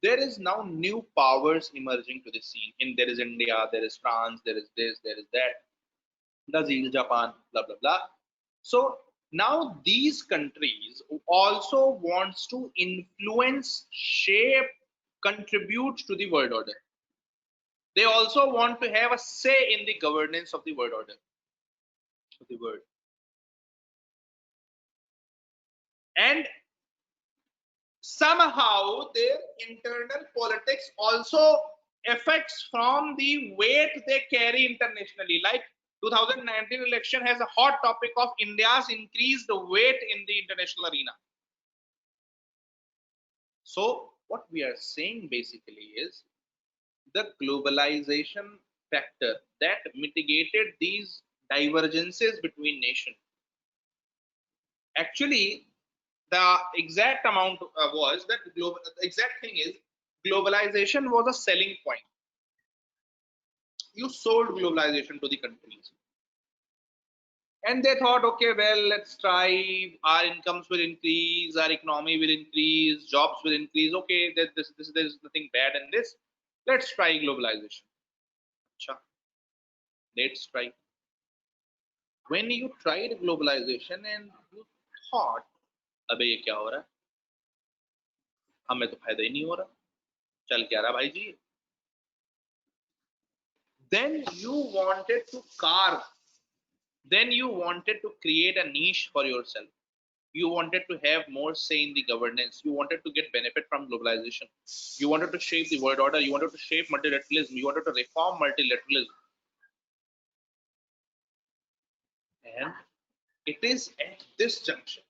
There is now new powers emerging to the scene. There is India, there is France, there is this, there is that, Brazil, Japan, blah blah blah. So now these countries also wants to influence, shape, contribute to the world order. They also want to have a say in the governance of the world order of the world. And somehow their internal politics also affects from the weight they carry internationally. Like 2019 election has a hot topic of India's increased weight in the international arena. So what we are saying basically is the globalization factor that mitigated these divergences between nations. Actually, the exact amount was that the exact thing is globalization was a selling point. You sold globalization to the countries, and they thought, okay, well, let's try. Our incomes will increase, our economy will increase, jobs will increase. Okay, there's nothing bad in this. Let's try globalization. Sure. Let's try. When you tried globalization and you thought, अबे ये क्या हो रहा है? हमें तो फायदा ही नहीं हो रहा. चल क्या रहा भाई जी? Then you wanted to carve, then you wanted to create a niche for yourself. You wanted to have more say in the governance. You wanted to get benefit from globalization. You wanted to shape the world order. You wanted to shape multilateralism. You wanted to reform multilateralism. And it is at this juncture,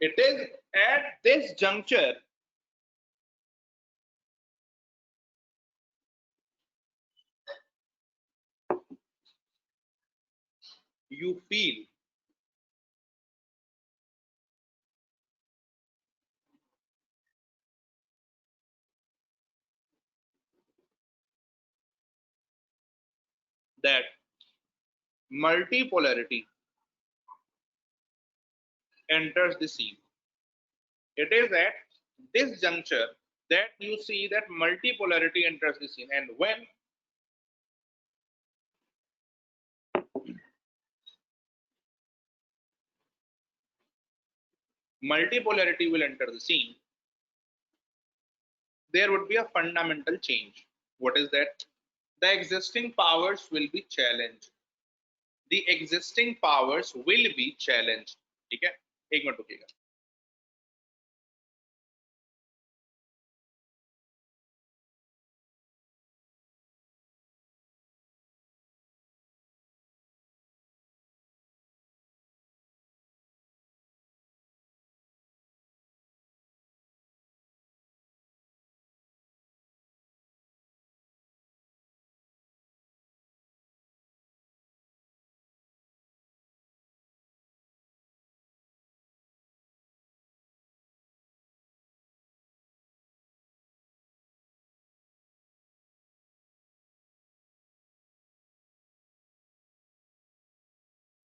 it is at this juncture you feel that multipolarity enters the scene. It is at this juncture that you see that multipolarity enters the scene. And when multipolarity will enter the scene, there would be a fundamental change. What is that? The existing powers will be challenged. The existing powers will be challenged. ठीक है? एक minute रुकिएगा.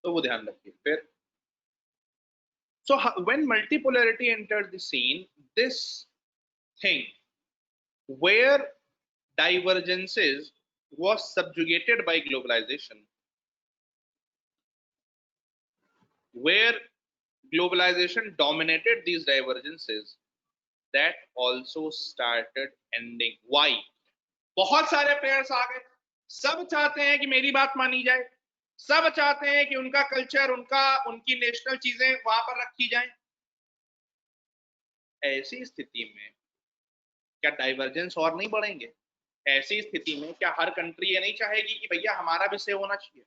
तो वो ध्यान रखिए. फिर so when multipolarity enters the scene, this thing where divergences was subjugated by globalization, where globalization dominated these divergences, that also started ending. Why? बहुत सारे प्लेयर्स आ गए, सब चाहते हैं कि मेरी बात मानी जाए, सब चाहते हैं कि उनका कल्चर, उनकी नेशनल चीजें वहां पर रखी जाएं. ऐसी स्थिति में क्या डाइवर्जेंस और नहीं बढ़ेंगे? ऐसी स्थिति में क्या हर कंट्री ये नहीं चाहेगी कि भैया हमारा भी से होना चाहिए?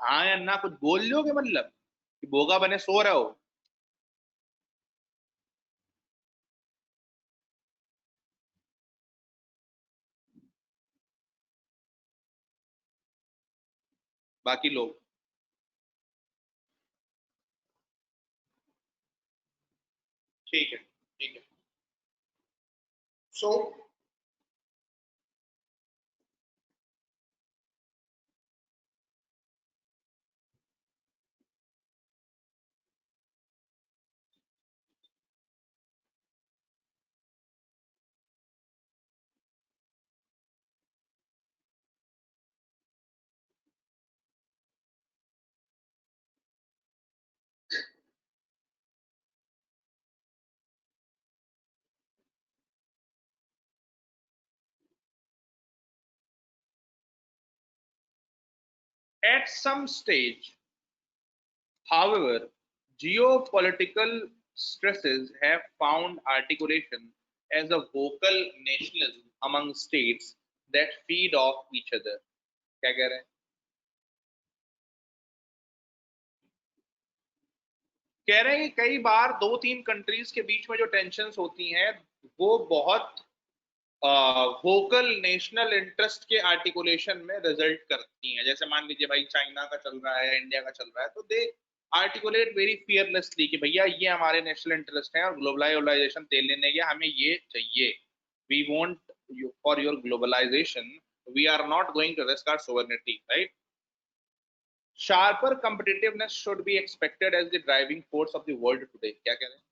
हाँ या ना कुछ बोल लोगे, मतलब कि बोगा बने सो रहे हो? बाकी लोग ठीक है, ठीक है। सो at some stage, however, geopolitical stresses have found articulation as a vocal nationalism among states that feed off each other. क्या कह रहे हैं? कह रहे हैं कि कई बार दो तीन कंट्रीज के बीच में जो टेंशन्स होती हैं वो बहुत वोकल नेशनल इंटरेस्ट के आर्टिकुलेशन में रिजल्ट करती हैं। जैसे मान लीजिए भाई चाइना का चल रहा है, इंडिया का चल रहा है, तो दे आर्टिकुलेट वेरी फियरलेसली कि भैया ये हमारे नेशनल इंटरेस्ट है और ग्लोबलाइजेशन तेल लेने गया, हमें ये चाहिए, we want you for your globalisation, we are not going to risk our sovereignty, right? Sharper competitiveness should be expected as the driving force of the world today. क्या कह रहे हैं?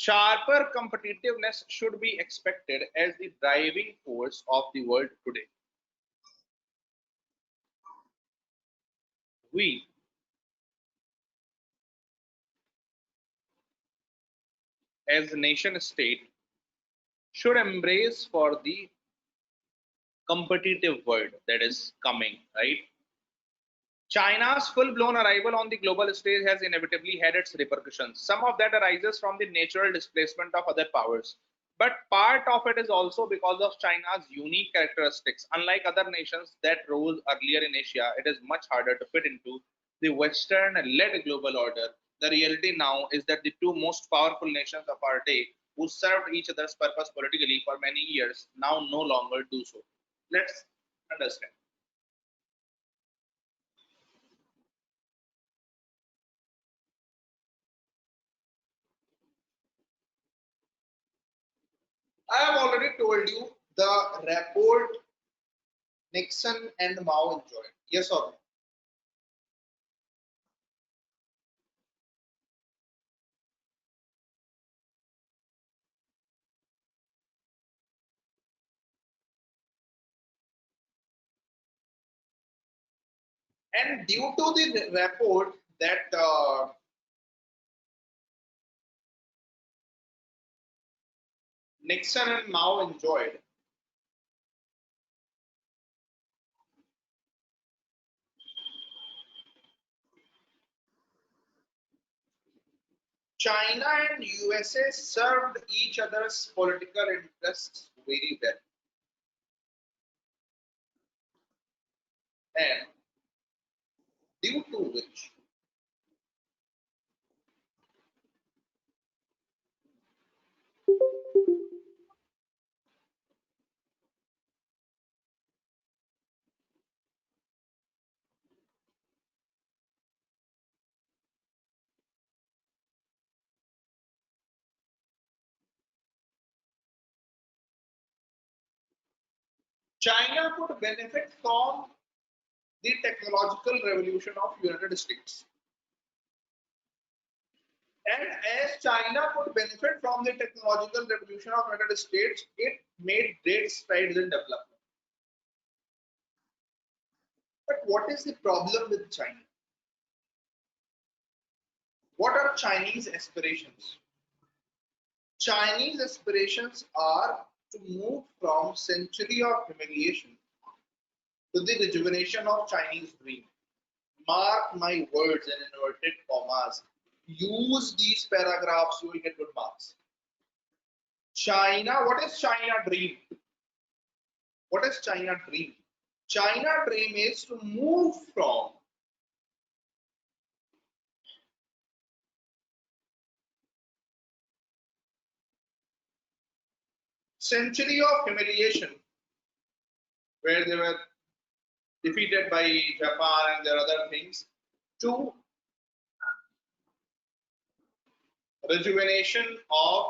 Sharper competitiveness should be expected as the driving force of the world today. We, as a nation state, should embrace for the competitive world that is coming, right? China's full-blown arrival on the global stage has inevitably had its repercussions. Some of that arises from the natural displacement of other powers, but part of it is also because of China's unique characteristics. Unlike other nations that rose earlier in Asia, it is much harder to fit into the Western-led global order. The reality now is that the two most powerful nations of our day, who served each other's purpose politically for many years, now no longer do so. Let's understand. I have already told you the rapport Nixon and Mao enjoyed. Yes or no? And due to the rapport that Nixon and Mao enjoyed, China and USA served each other's political interests very well. And due to which China could benefit from the technological revolution of United States. And as China could benefit from the technological revolution of United States, it made great strides in development. But what is the problem with China? What are Chinese aspirations? Chinese aspirations are to move from century of humiliation to the rejuvenation of Chinese dream. Mark my words in inverted commas. Use these paragraphs, you will get good marks. China, what is China dream? What is China dream? China dream is to move from century of humiliation, where they were defeated by Japan and their other things, to rejuvenation of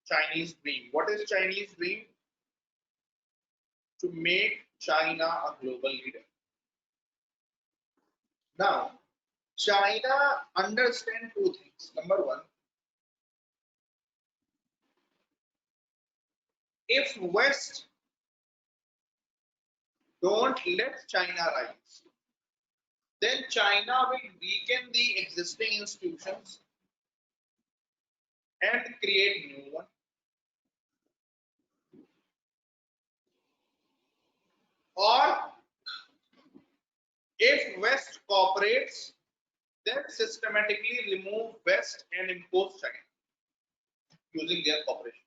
Chinese dream. What is Chinese dream? To make China a global leader. Now, China understand two things. Number one, if West don't let China rise, then China will weaken the existing institutions and create new one. Or if West cooperates, then systematically remove West and impose China using their cooperation.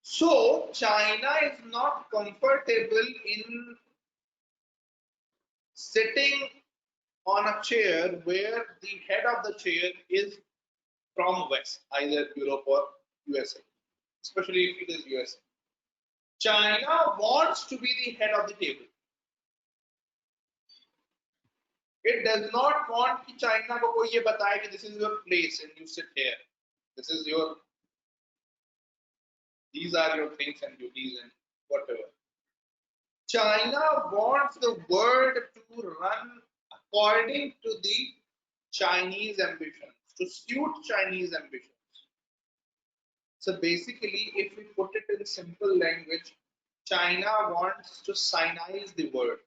So China is not comfortable in sitting on a chair where the head of the chair is from West, either Europe or USA, especially if it is USA. China wants to be the head of the table. It does not want कि China को कोई ये बताए कि this is your place and you sit here. This is your, these are your things and duties and whatever. China wants the world to run according to the Chinese ambitions, to suit Chinese ambitions. So basically, if we put it in simple language, China wants to Sinize the world.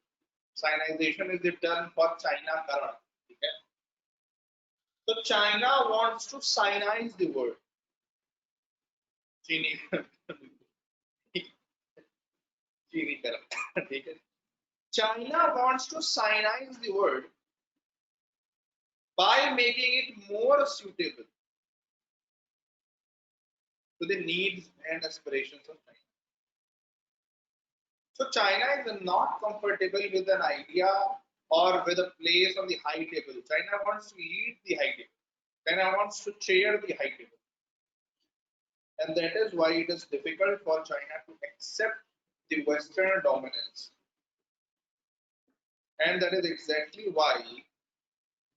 Sinization is the term for China Karan. Okay? So China wants to Sinize the world. Chini Chini Karan. Okay? China wants to Sinize the world by making it more suitable to the needs and aspirations of China. So China is not comfortable with an idea or with a place on the high table. China wants to lead the high table. China wants to chair the high table. And that is why it is difficult for China to accept the Western dominance. And that is exactly why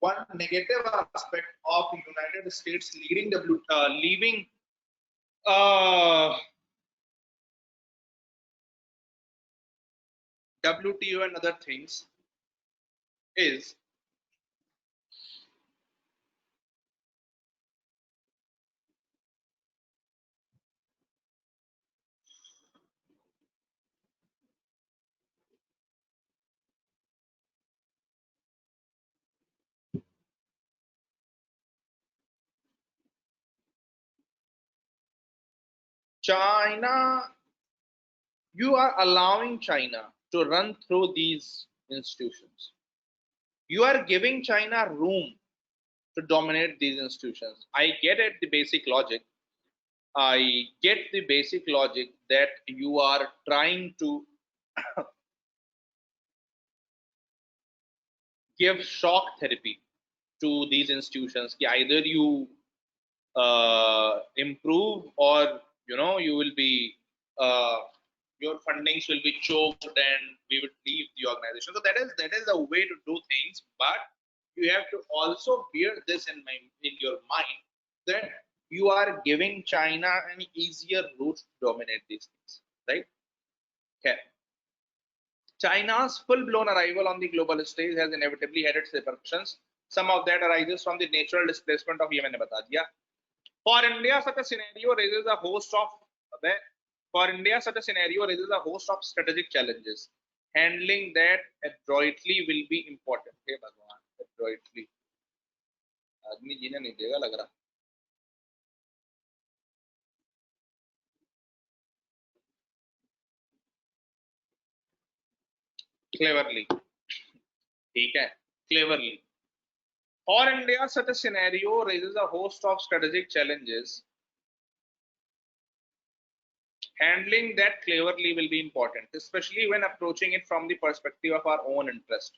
one negative aspect of the United States leaving WTO and other things is China. You are allowing China to run through these institutions. You are giving China room to dominate these institutions. I get it, the basic logic. I get the basic logic that you are trying to give shock therapy to these institutions. Either you improve, or you will be your fundings will be choked and we would leave the organization. So that is a way to do things, but you have to also bear this in your mind that you are giving China an easier route to dominate these things, right? Okay. China's full-blown arrival on the global stage has inevitably had its repercussions. Some of that arises from the natural displacement of Yemen. For India, such a scenario raises a host of strategic challenges. Handling that adroitly will be important. Hey Bhagwan, adroitly. आदमी जीने नहीं देगा लग रहा. Cleverly. ठीक है. Cleverly. For India, such a scenario raises a host of strategic challenges. Handling that cleverly will be important, especially when approaching it from the perspective of our own interest.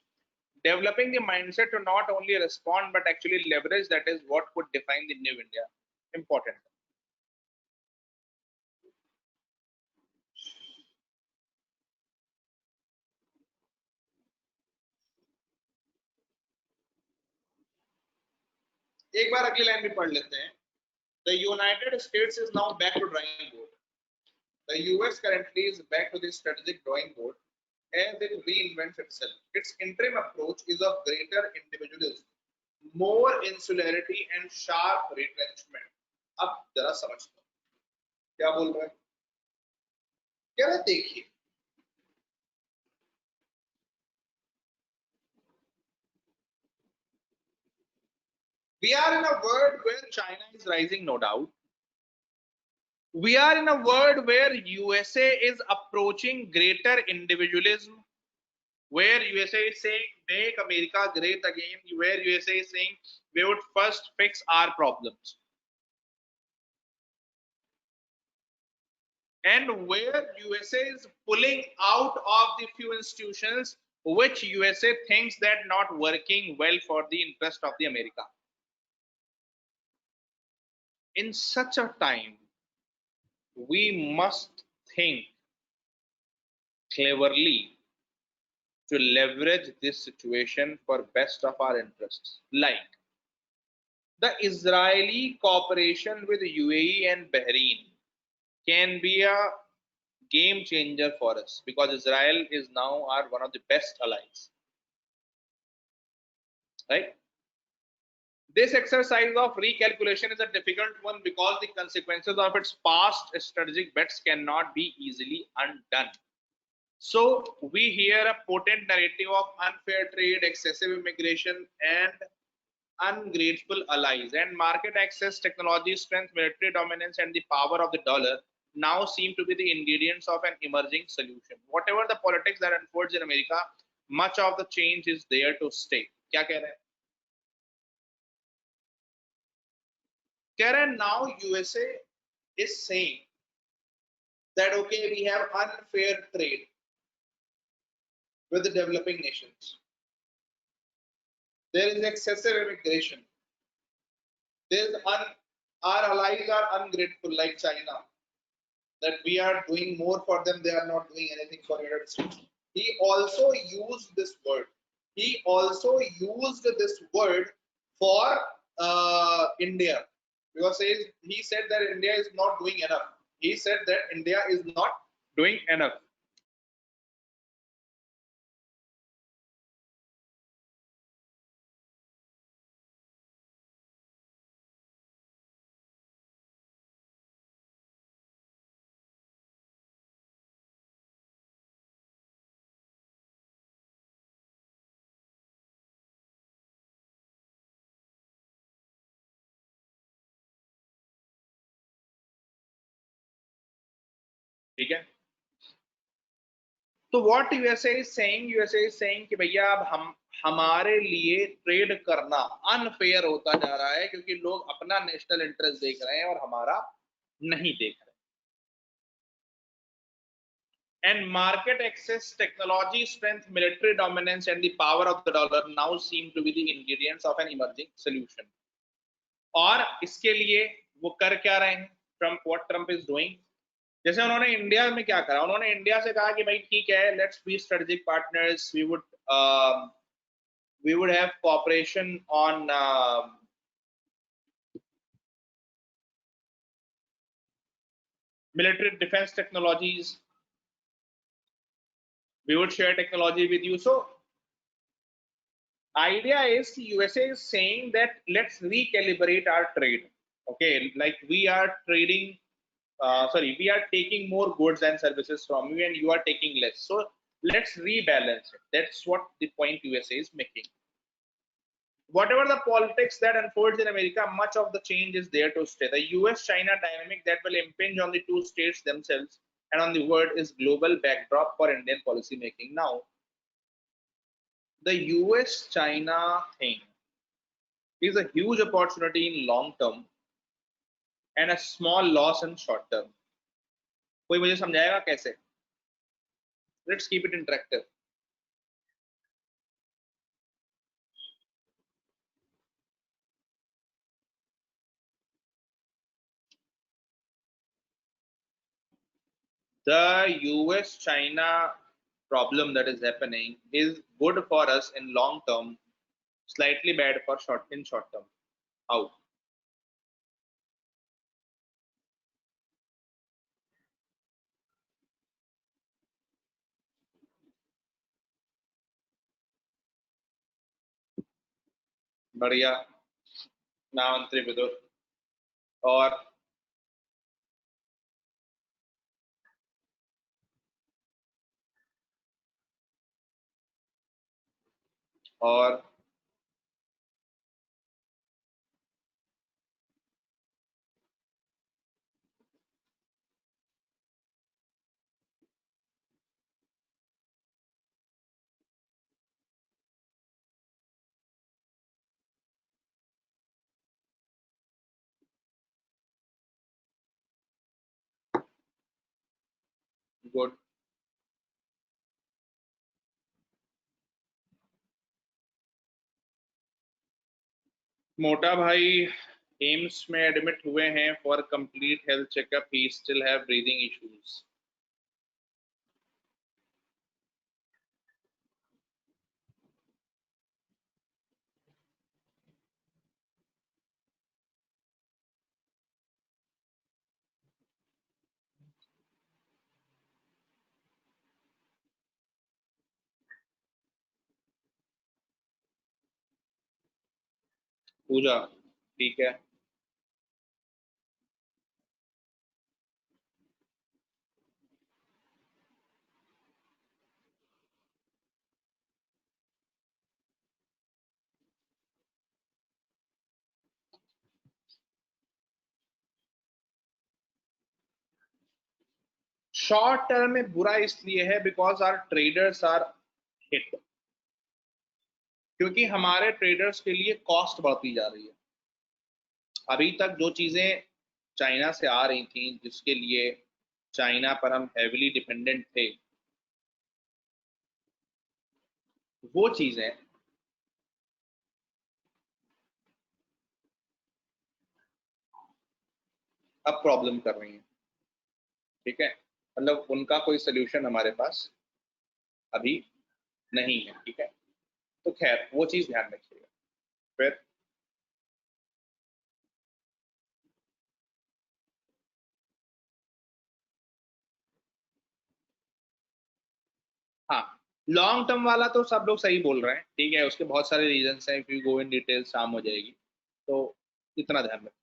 Developing the mindset to not only respond but actually leverage, that is what could define the new India. Important. एक बार अगली line भी पढ़ लेते हैं. The United States is now back to drawing board. The US currently is back to the strategic drawing board as it reinvents itself. Its interim approach is of greater individualism, more insularity and sharp retrenchment. अब जरा समझते हैं क्या बोल रहा है. कह रहे देखिए, we are in a world where China is rising, no doubt. We are in a world where USA is approaching greater individualism, where USA is saying make America great again, where USA is saying we would first fix our problems, and where USA is pulling out of the few institutions which USA thinks that not working well for the interest of the America. In such a time, we must think cleverly to leverage this situation for best of our interests. Like the Israeli cooperation with UAE and Bahrain can be a game changer for us because Israel is now our one of the best allies. Right? This exercise of recalculation is a difficult one because the consequences of its past strategic bets cannot be easily undone. So we hear a potent narrative of unfair trade, excessive immigration, and ungrateful allies, and market access, technology strength, military dominance, and the power of the dollar now seem to be the ingredients of an emerging solution. Whatever the politics that unfolds in America, much of the change is there to stay. क्या कह रहे हैं? कह रहे हैं now USA is saying that okay, we have unfair trade with the developing nations. There is excessive immigration. Our allies are ungrateful, like China, that we are doing more for them, they are not doing anything for the United States. He also used this word. He also used this word for India, because he said that India is not doing enough. He said that India is not doing enough. ठीक है. तो what USA is saying कि भैया अब हमारे लिए trade करना unfair होता जा रहा है क्योंकि लोग अपना नेशनल इंटरेस्ट देख रहे हैं और हमारा नहीं देख रहे. And market access, technology strength, military dominance, and the power of the dollar now seem to be the ingredients of an emerging solution. और इसके लिए वो कर क्या रहे हैं? What Trump is doing? जैसे उन्होंने इंडिया में क्या करा, उन्होंने इंडिया से कहा कि भाई ठीक है, let's be strategic partners, we would have cooperation on military defense technologies, we would share technology with you. So idea is USA is saying that let's recalibrate our trade. Okay, like we are trading we are taking more goods and services from you and you are taking less, so let's rebalance it. That's what the point USA is making. Whatever the politics that unfolds in America, much of the change is there to stay. The US-China dynamic that will impinge on the two states themselves and on the world is global backdrop for Indian policy making. Now the US-China thing is a huge opportunity in long term and a small loss in short term. कोई मुझे समझाएगा कैसे? Let's keep it interactive. The US-China problem that is happening is good for us in long term, slightly bad for short term. How? बढ़िया, नामंत्री विदुर। और और good. मोटा भाई AIIMS में admit हुए हैं for complete health checkup, he still have breathing issues. Puja ठीक है। शॉर्ट टर्म में बुरा इसलिए है because our traders are hit, क्योंकि हमारे ट्रेडर्स के लिए कॉस्ट बढ़ती जा रही है। अभी तक जो चीजें चाइना से आ रही थी, जिसके लिए चाइना पर हम हेविली डिपेंडेंट थे, वो चीजें अब प्रॉब्लम कर रही हैं। ठीक है, मतलब उनका कोई सोल्यूशन हमारे पास अभी नहीं है। ठीक है, तो खैर वो चीज ध्यान रखिएगा। फिर हाँ, लॉन्ग टर्म वाला तो सब लोग सही बोल रहे हैं। ठीक है, उसके बहुत सारे रीजंस हैं, if you go in detail शाम हो जाएगी, तो इतना ध्यान रखिए।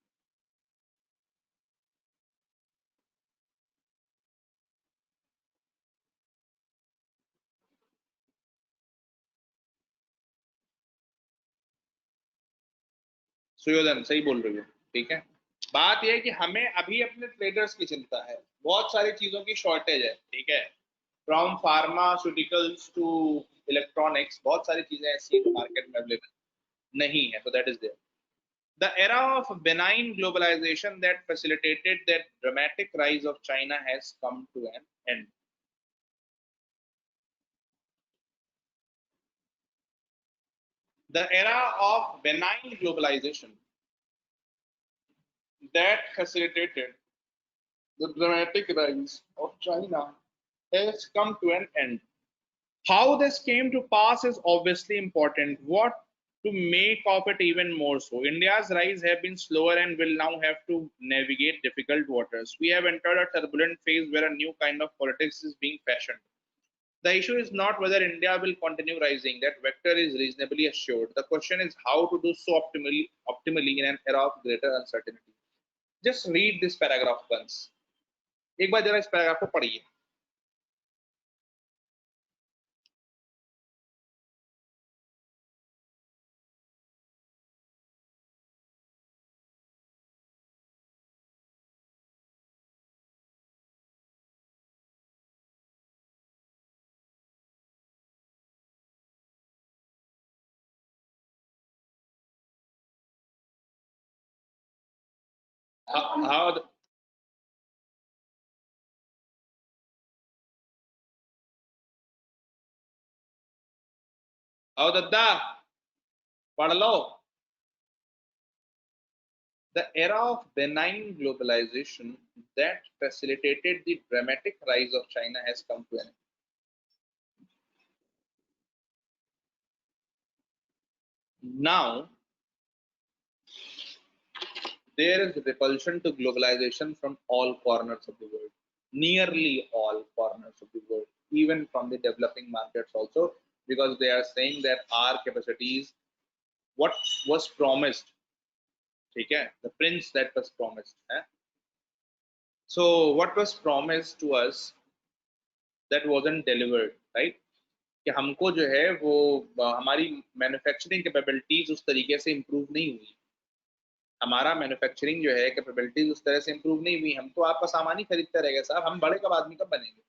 सुयोधन सही बोल रही हो। ठीक है, बात यह है कि हमें अभी अपने ट्रेडर्स की चिंता है, बहुत सारी चीजों की शॉर्टेज है। ठीक है, फ्रॉम फार्मास्यूटिकल्स टू इलेक्ट्रॉनिक्स, बहुत सारी चीजें ऐसी हैं जो मार्केट में अवेलेबल नहीं है, तो that is there. The era of benign globalization that facilitated that dramatic rise of China has come to an end. The era of benign globalization that facilitated the dramatic rise of China has come to an end. How this came to pass is obviously important. What to make of it even more so? India's rise have been slower and will now have to navigate difficult waters. We have entered a turbulent phase where a new kind of politics is being fashioned. The issue is not whether India will continue rising, that vector is reasonably assured. The question is how to do so optimally in an era of greater uncertainty. Just read this paragraph once. एक बार जरा इस paragraph को पढ़िए। how how दद्दा पढ़ लो। The era of benign globalization that facilitated the dramatic rise of China has come to an end. Now, there is repulsion to globalization from all corners of the world, nearly all corners of the world, even from the developing markets also, because they are saying that our capacities, what was promised, okay, the prince that was promised. So what was promised to us, that wasn't delivered, right? कि हमको जो है वो हमारी manufacturing capabilities उस तरीके से improve नहीं हुई, हमारा मैन्युफैक्चरिंग जो है कैपेबिलिटीज उस तरह से इम्प्रूव नहीं हुई। हम तो आपका सामान ही खरीदते रह गए साहब, हम बड़े कब आदमी कब बनेंगे?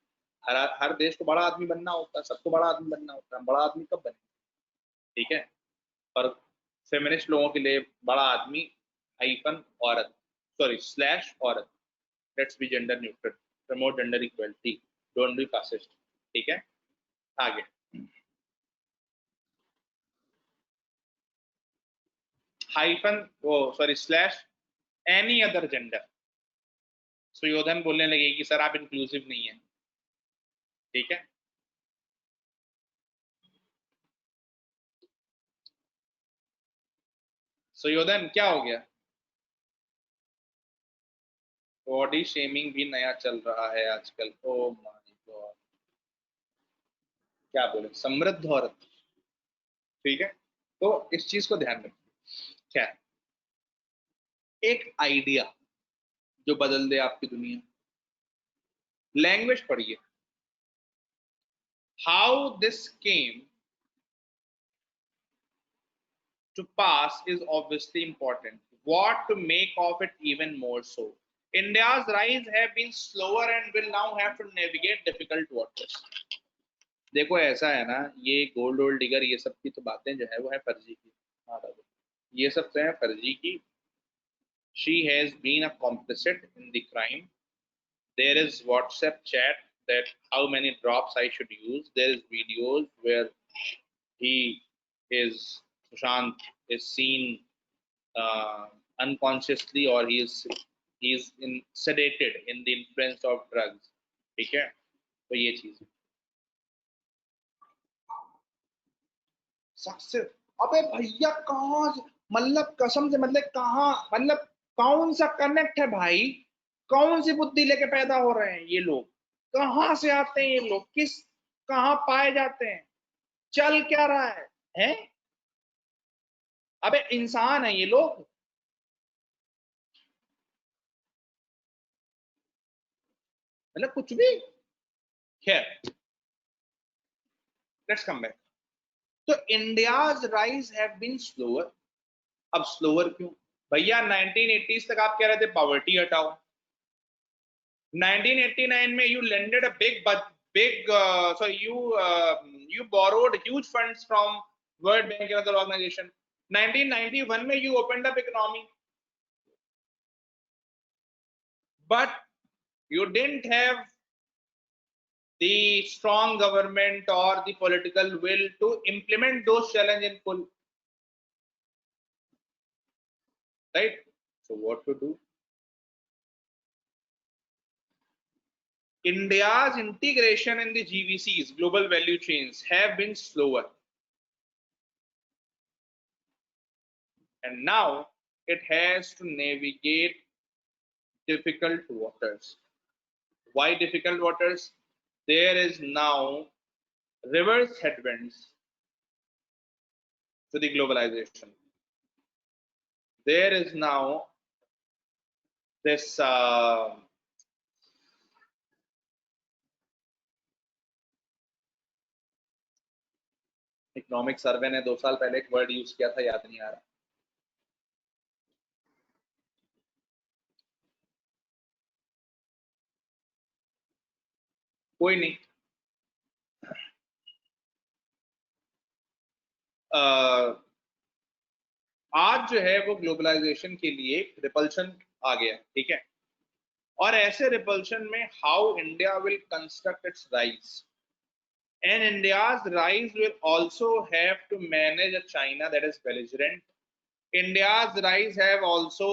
हर देश को बड़ा आदमी बनना होता है, सबको बड़ा आदमी बनना होता है, हम बड़ा आदमी कब बनेंगे? ठीक है, पर फेमिनिस्ट लोगों के लिए बड़ा आदमी हाइफन औरत, सॉरी स्लैश औरत, let's be gender neutral, promote gender equality, don't be fascist. ठीक है, आगे हाइफन वो sorry slash any other gender. Suyodhana बोलने लगे कि सर आप इंक्लूसिव नहीं है। ठीक है, सुयोधन क्या हो गया? बॉडी शेमिंग भी नया चल रहा है आजकल। ओ माय गॉड, क्या बोले, समृद्ध औरत। ठीक है, तो इस चीज को ध्यान रखिए। क्या एक आइडिया जो बदल दे आपकी दुनिया, लैंग्वेज पढ़िए। How this came to pass is obviously important. What to make of it even more so? India's rise have been slower and will now have to navigate difficult waters. देखो ऐसा है ना, ये गोल्ड ओल्ड डिगर ये सब की तो बातें जो है वो है फर्जी की, ये सब तो है फर्जी की। She has been a complicit in the crime. There is WhatsApp chat that how many drops I should use. There is videos where he is Sushant is seen unconsciously or he is in sedated in the influence of drugs। ठीक है, तो ये चीज success. अबे भैया कहाँ, मतलब कसम से, मतलब कहाँ, मतलब कौन सा कनेक्ट है भाई? कौन सी बुद्धि लेके पैदा हो रहे हैं ये लोग? कहाँ से आते हैं ये लोग? किस कहाँ पाए जाते हैं? चल क्या रहा है? हैं? अबे इंसान है ये लोग? मतलब कुछ भी। खैर, लेट्स कम बैक। तो India's rise have been slower. अब स्लोअर क्यों भैया? 1980s तक आप कह रहे थे पॉवर्टी हटाओ, 1989 में you lended a so you borrowed huge funds from World Bank and other organization। 1991 में you opened up economy, but you didn't have the strong government or the political will to implement those challenges in full, right? So what to do? India's integration in the GVCs, global value chains, have been slower. And now it has to navigate difficult waters. Why difficult waters? There is now reverse headwinds to the globalization. There is now this economic survey ने 2 साल पहले एक word use किया था, याद नहीं आ रहा। कोई नहीं, आज जो है वो ग्लोबलाइजेशन के लिए रिपल्शन आ गया। ठीक है, और ऐसे रिपल्शन में how India will construct it's rise, and India's rise will also have to manage a China that is belligerent। India's rise have also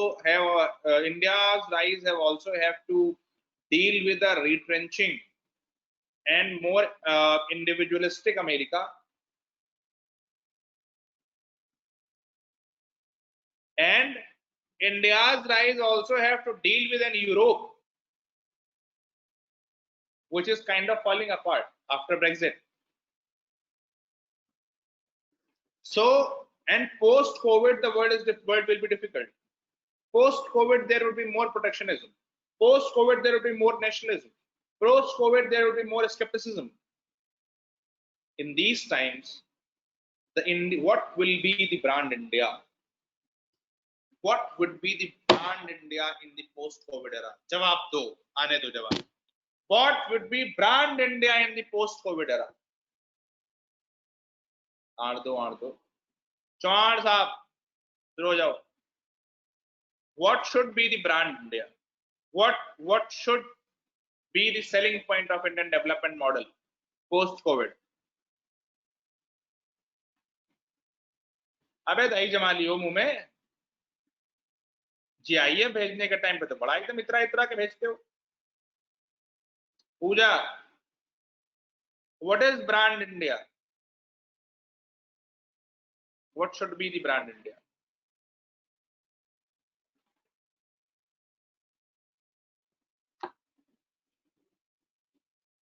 have to deal with a retrenching and more individualistic America, and India's rise also have to deal with an Europe, which is kind of falling apart after Brexit. So, and post-COVID, the world will be difficult. Post-COVID, there will be more protectionism. Post-COVID, there will be more nationalism. Post-COVID, there will be more skepticism. In these times, what will be the brand India? What would be the brand India in the post-COVID era? Jawab do, aane do jawab. What would be brand India in the post-COVID era? आड़ दो चौहान साहब शुरू हो जाओ. What should be the brand India? What should be the selling point of Indian development model post COVID? अबे दही जमा लियो मुंह में. जी आइए भेजने के टाइम पे तो बड़ा एकदम इतरा इतरा के भेजते हो. पूजा, what is brand India? What should be the brand India?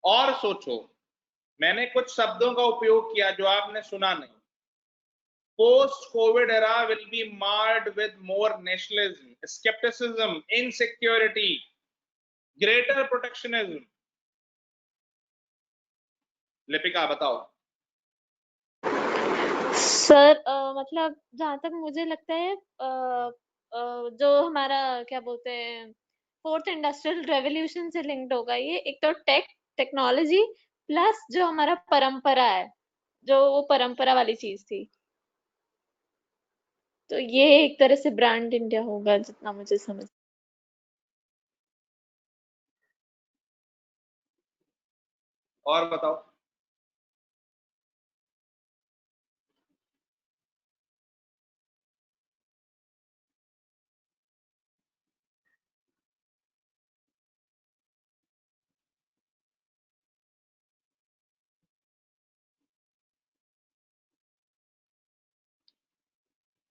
और सोचो, मैंने कुछ शब्दों का उपयोग किया जो आपने सुना नहीं. Post-COVID era will be marred with more nationalism, skepticism, insecurity, greater protectionism. Lipika बताओ. सर मतलब जहाँ तक मुझे लगता है जो हमारा क्या बोलते हैं फोर्थ इंडस्ट्रियल रेवोल्यूशन से लिंक्ड होगा ये. एक तो टेक्नोलॉजी प्लस जो हमारा परंपरा है, जो वो परंपरा वाली चीज थी, तो ये एक तरह से ब्रांड इंडिया होगा जितना मुझे समझ. और बताओ.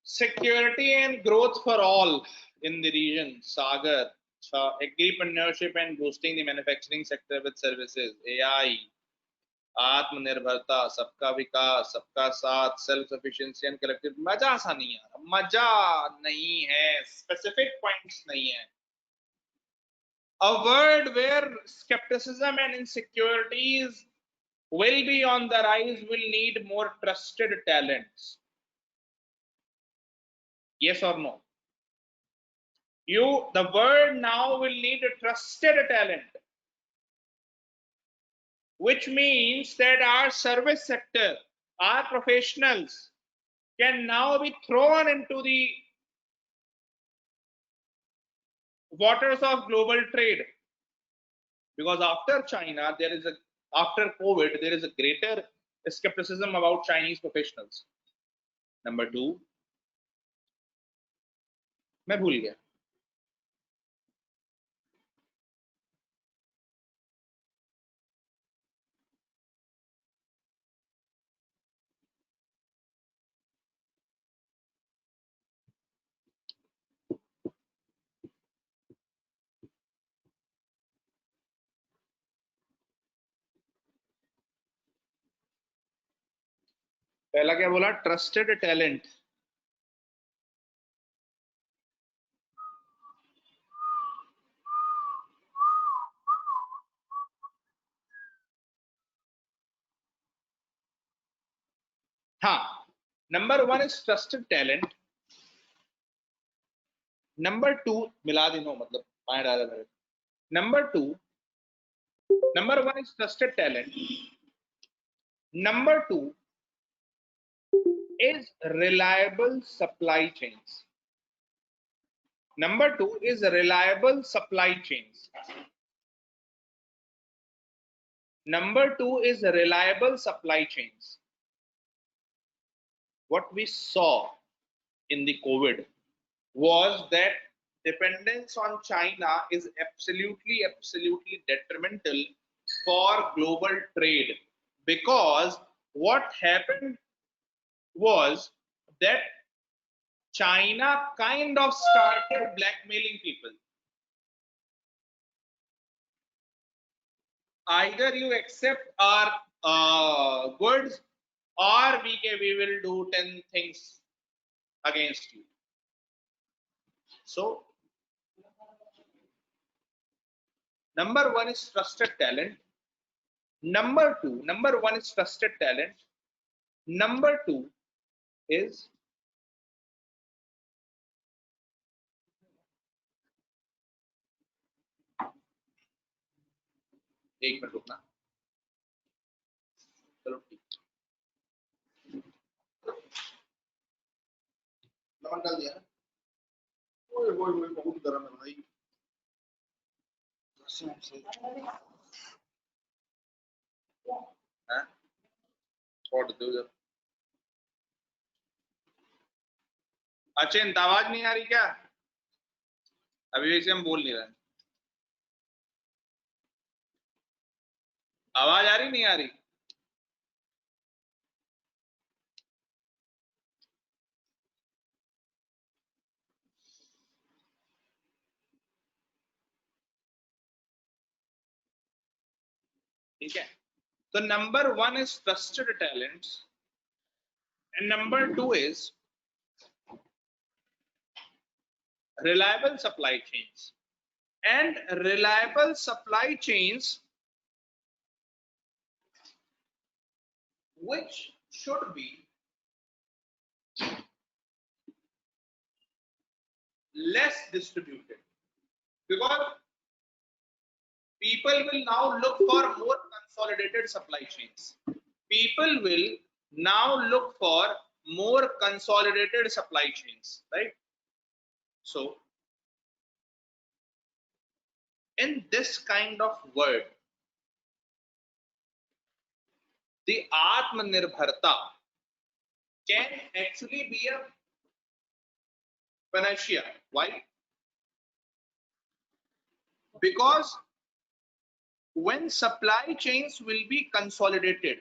Security and growth for all in the region. Sagar, entrepreneurship and boosting the manufacturing sector with services. AI, आत्मनिर्भरता, सबका विकास, सबका साथ, सेल्फ सफिशिएंसी एंड कलेक्टिव. मजा सा नहीं है, मजा नहीं है, स्पेसिफिक पॉइंट्स नहीं है. A world where skepticism and insecurities will be on the rise will need more trusted talents. Yes or no? The world now will need a trusted talent, which means that our service sector, our professionals can now be thrown into the waters of global trade. Because after China, after COVID, there is a greater skepticism about Chinese professionals. Number 2, मैं भूल गया. पहला क्या बोला? Trusted talent. हाँ, number 1 is trusted talent. Number 2 मिला दिनो मतलब पाए डाला मेरे. Number 1 is trusted talent. Number 2 is reliable supply chains. Number 2 is reliable supply chains. Number 2 is reliable supply chains. What we saw in the COVID was that dependence on China is absolutely detrimental for global trade, because what happened was that China kind of started blackmailing people. Either you accept our words, or we will do 10 things against you. So number one is trusted talent. Number one is trusted talent. Number two is एक minute रुकना, चलो ठीक, नमक डाल दिया ना, ओए ओए ओए बहुत गर्म है भाई, हैं छोड़ दो जब। अचिंत आवाज नहीं आ रही क्या? अभी वैसे हम बोल नहीं रहे, आवाज आ रही नहीं आ रही? ठीक है, तो number one is trusted talents and number two is reliable supply chains. And reliable supply chains which should be less distributed, because people will now look for more consolidated supply chains. People will now look for more consolidated supply chains, right? So in this kind of world, the Atmanirbharta can actually be a panacea. Why? Because when supply chains will be consolidated,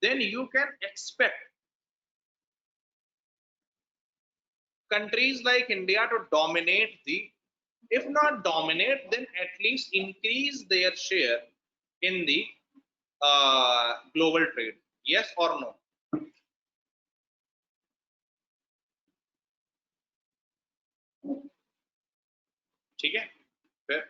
then you can expect countries like India to dominate if not dominate, then at least increase their share in the global trade. Yes or no? ठीक है, फिर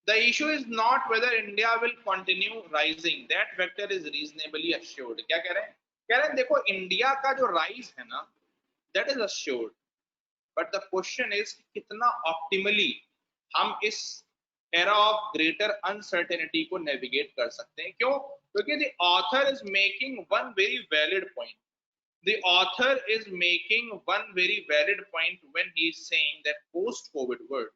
the issue is not whether India will continue rising, that factor is reasonably assured. क्या कह रहे हैं? कह रहे हैं देखो इंडिया का जो राइज है ना, that is assured, but the question is कितना optimally हम इस era of greater uncertainty को navigate कर सकते हैं. क्यों? क्योंकि the author is making one very valid point. The author is making one very valid point when he is saying that post-COVID world,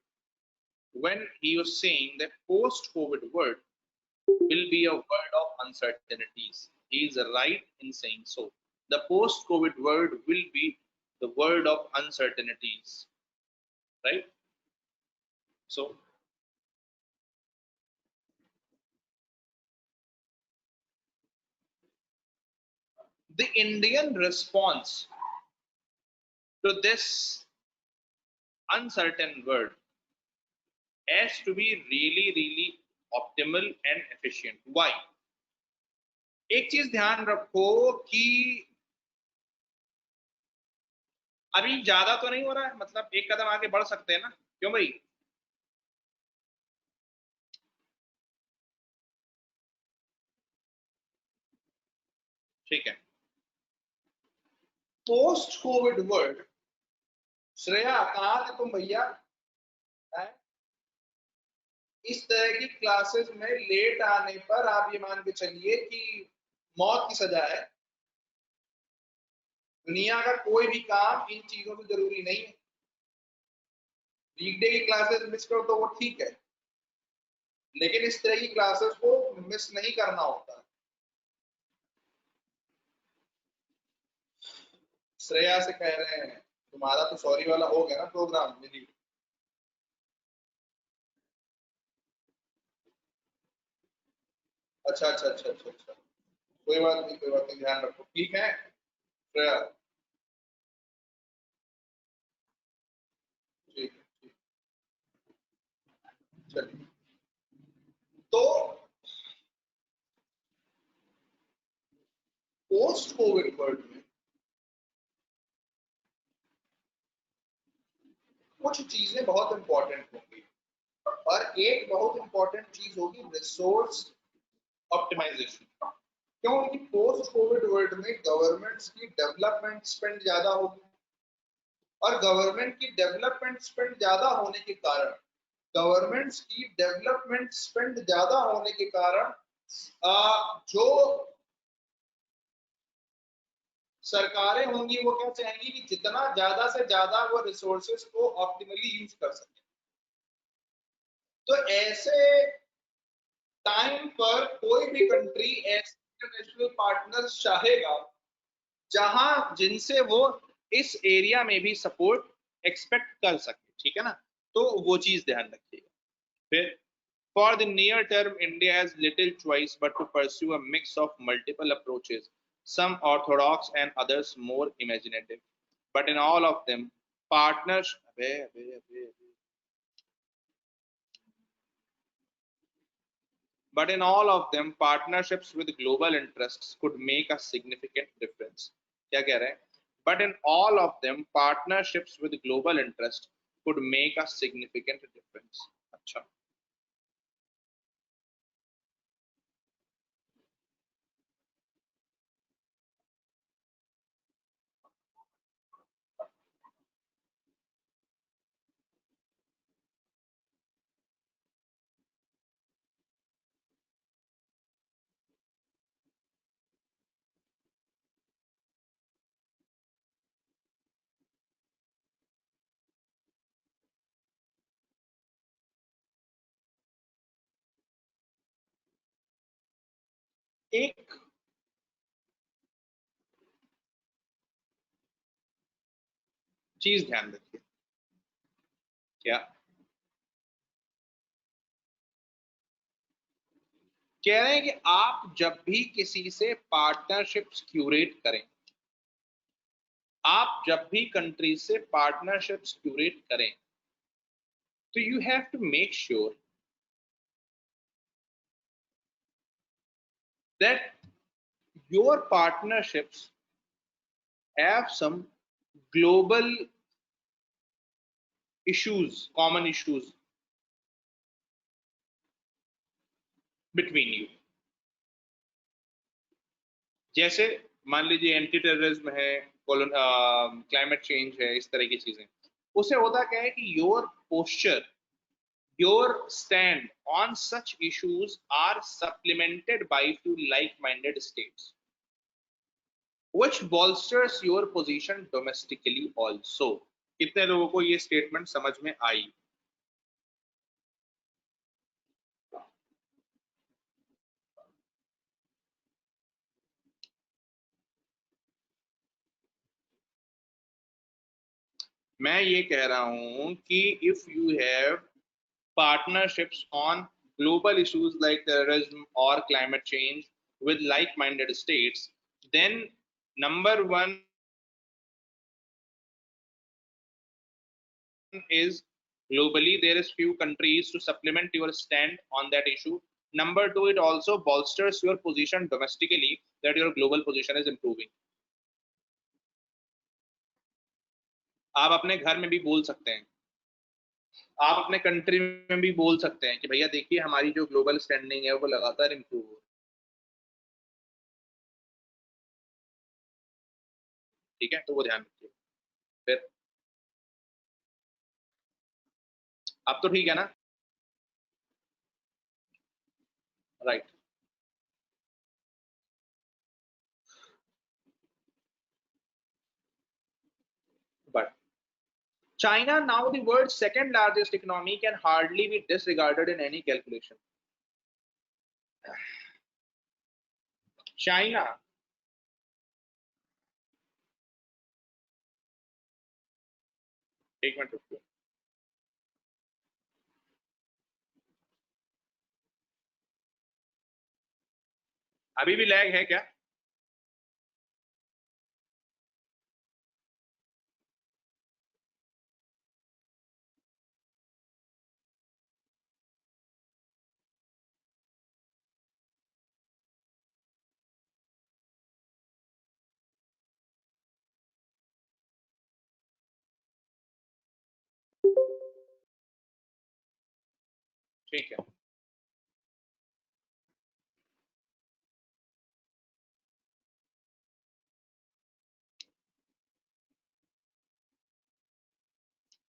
when he was saying that post-COVID world will be a world of uncertainties. He is right in saying so. The post-COVID world will be the world of uncertainties, right? So the Indian response to this uncertain world has to be really optimal and efficient. Why? एक चीज ध्यान रखो कि अभी ज्यादा तो नहीं हो रहा है, मतलब एक कदम आगे बढ़ सकते हैं ना, क्यों भाई? ठीक है, पोस्ट कोविड वर्ल्ड, श्रेया कहाँ थे तुम भैया? इस तरह की क्लासेस में लेट आने पर आप ये मान के चलिए कि मौत की सजा है. दुनिया का कोई भी काम इन चीजों से जरूरी नहीं है. वीकडे की क्लासेस मिस करो तो वो ठीक है, लेकिन इस तरह की क्लासेस को मिस नहीं करना होता. श्रेया से कह रहे हैं तुम्हारा तो सॉरी वाला हो गया ना प्रोग्राम मिली. अच्छा अच्छा अच्छा अच्छा अच्छा, कोई बात नहीं कोई बात नहीं, ध्यान रखो, ठीक है श्रेया। ठीक है ठीक, चलिए। तो पोस्ट कोविड वर्ल्ड में कुछ चीजें बहुत इंपॉर्टेंट होंगी, और एक बहुत इंपॉर्टेंट चीज होगी रिसोर्स ऑप्टिमाइजेशन। क्योंकि पोस्ट कोविड वर्ल्ड में गवर्नमेंट्स की डेवलपमेंट स्पेंड ज्यादा होगी, और गवर्नमेंट की डेवलपमेंट स्पेंड ज्यादा होने के कारण गवर्नमेंट्स की डेवलपमेंट स्पेंड ज्यादा होने के कारण जो सरकारें होंगी वो क्या चाहेंगी कि जितना ज्यादा से ज्यादा वो रिसोर्सेज को ऑप्टिमली यूज कर सके। तो ऐसे टाइम पर कोई भी कंट्री ऐसे इंटरनेशनल पार्टनर्स चाहेगा जहां जिनसे वो इस एरिया में भी सपोर्ट एक्सपेक्ट कर सके, ठीक है ना, तो वो चीज ध्यान रखिएगा। फिर for the near term, India has little choice but to pursue a mix of multiple approaches, some orthodox and others more imaginative. But in all of them, partners. But in all of them, partnerships with global interests could make a significant difference. क्या कह रहे हैं? But in all of them, partnerships with global interest could make a significant difference. अच्छा, एक चीज ध्यान रखिए, क्या कह रहे हैं कि आप जब भी किसी से पार्टनरशिप्स क्यूरेट करें, आप जब भी कंट्री से पार्टनरशिप्स क्यूरेट करें, तो you have to make sure that your partnerships have some global issues, common issues between you. जैसे मान लीजिए एंटी टेररिज्म है, क्लाइमेट चेंज है, इस तरह की चीजें। उसे होता क्या है कि your posture, your stand on such issues are supplemented by few like-minded states, which bolsters your position domestically also। कितने लोगों को ये स्टेटमेंट समझ में आई? मैं ये कह रहा हूं कि if you have partnerships on global issues like terrorism or climate change with like-minded states, then number one is globally there is few countries to supplement your stand on that issue. Number two, it also bolsters your position domestically, that your global position is improving। आप अपने घर में भी बोल सकते हैं, आप अपने कंट्री में भी बोल सकते हैं कि भैया देखिए हमारी जो ग्लोबल स्टैंडिंग है वो लगातार इंप्रूव हो, ठीक है, तो वो ध्यान रखिए। फिर अब तो ठीक है ना, right. But China, now the world's second largest economy, can hardly be disregarded in any calculation। China, एक मिनट रुकिए, अभी भी लैग है क्या? ठीक है।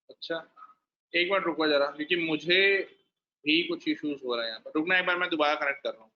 अच्छा, एक मिनट रुको जरा, क्योंकि मुझे भी कुछ इश्यूज हो रहे हैं यहाँ पर। रुकना, एक बार मैं दोबारा कनेक्ट कर रहा हूँ।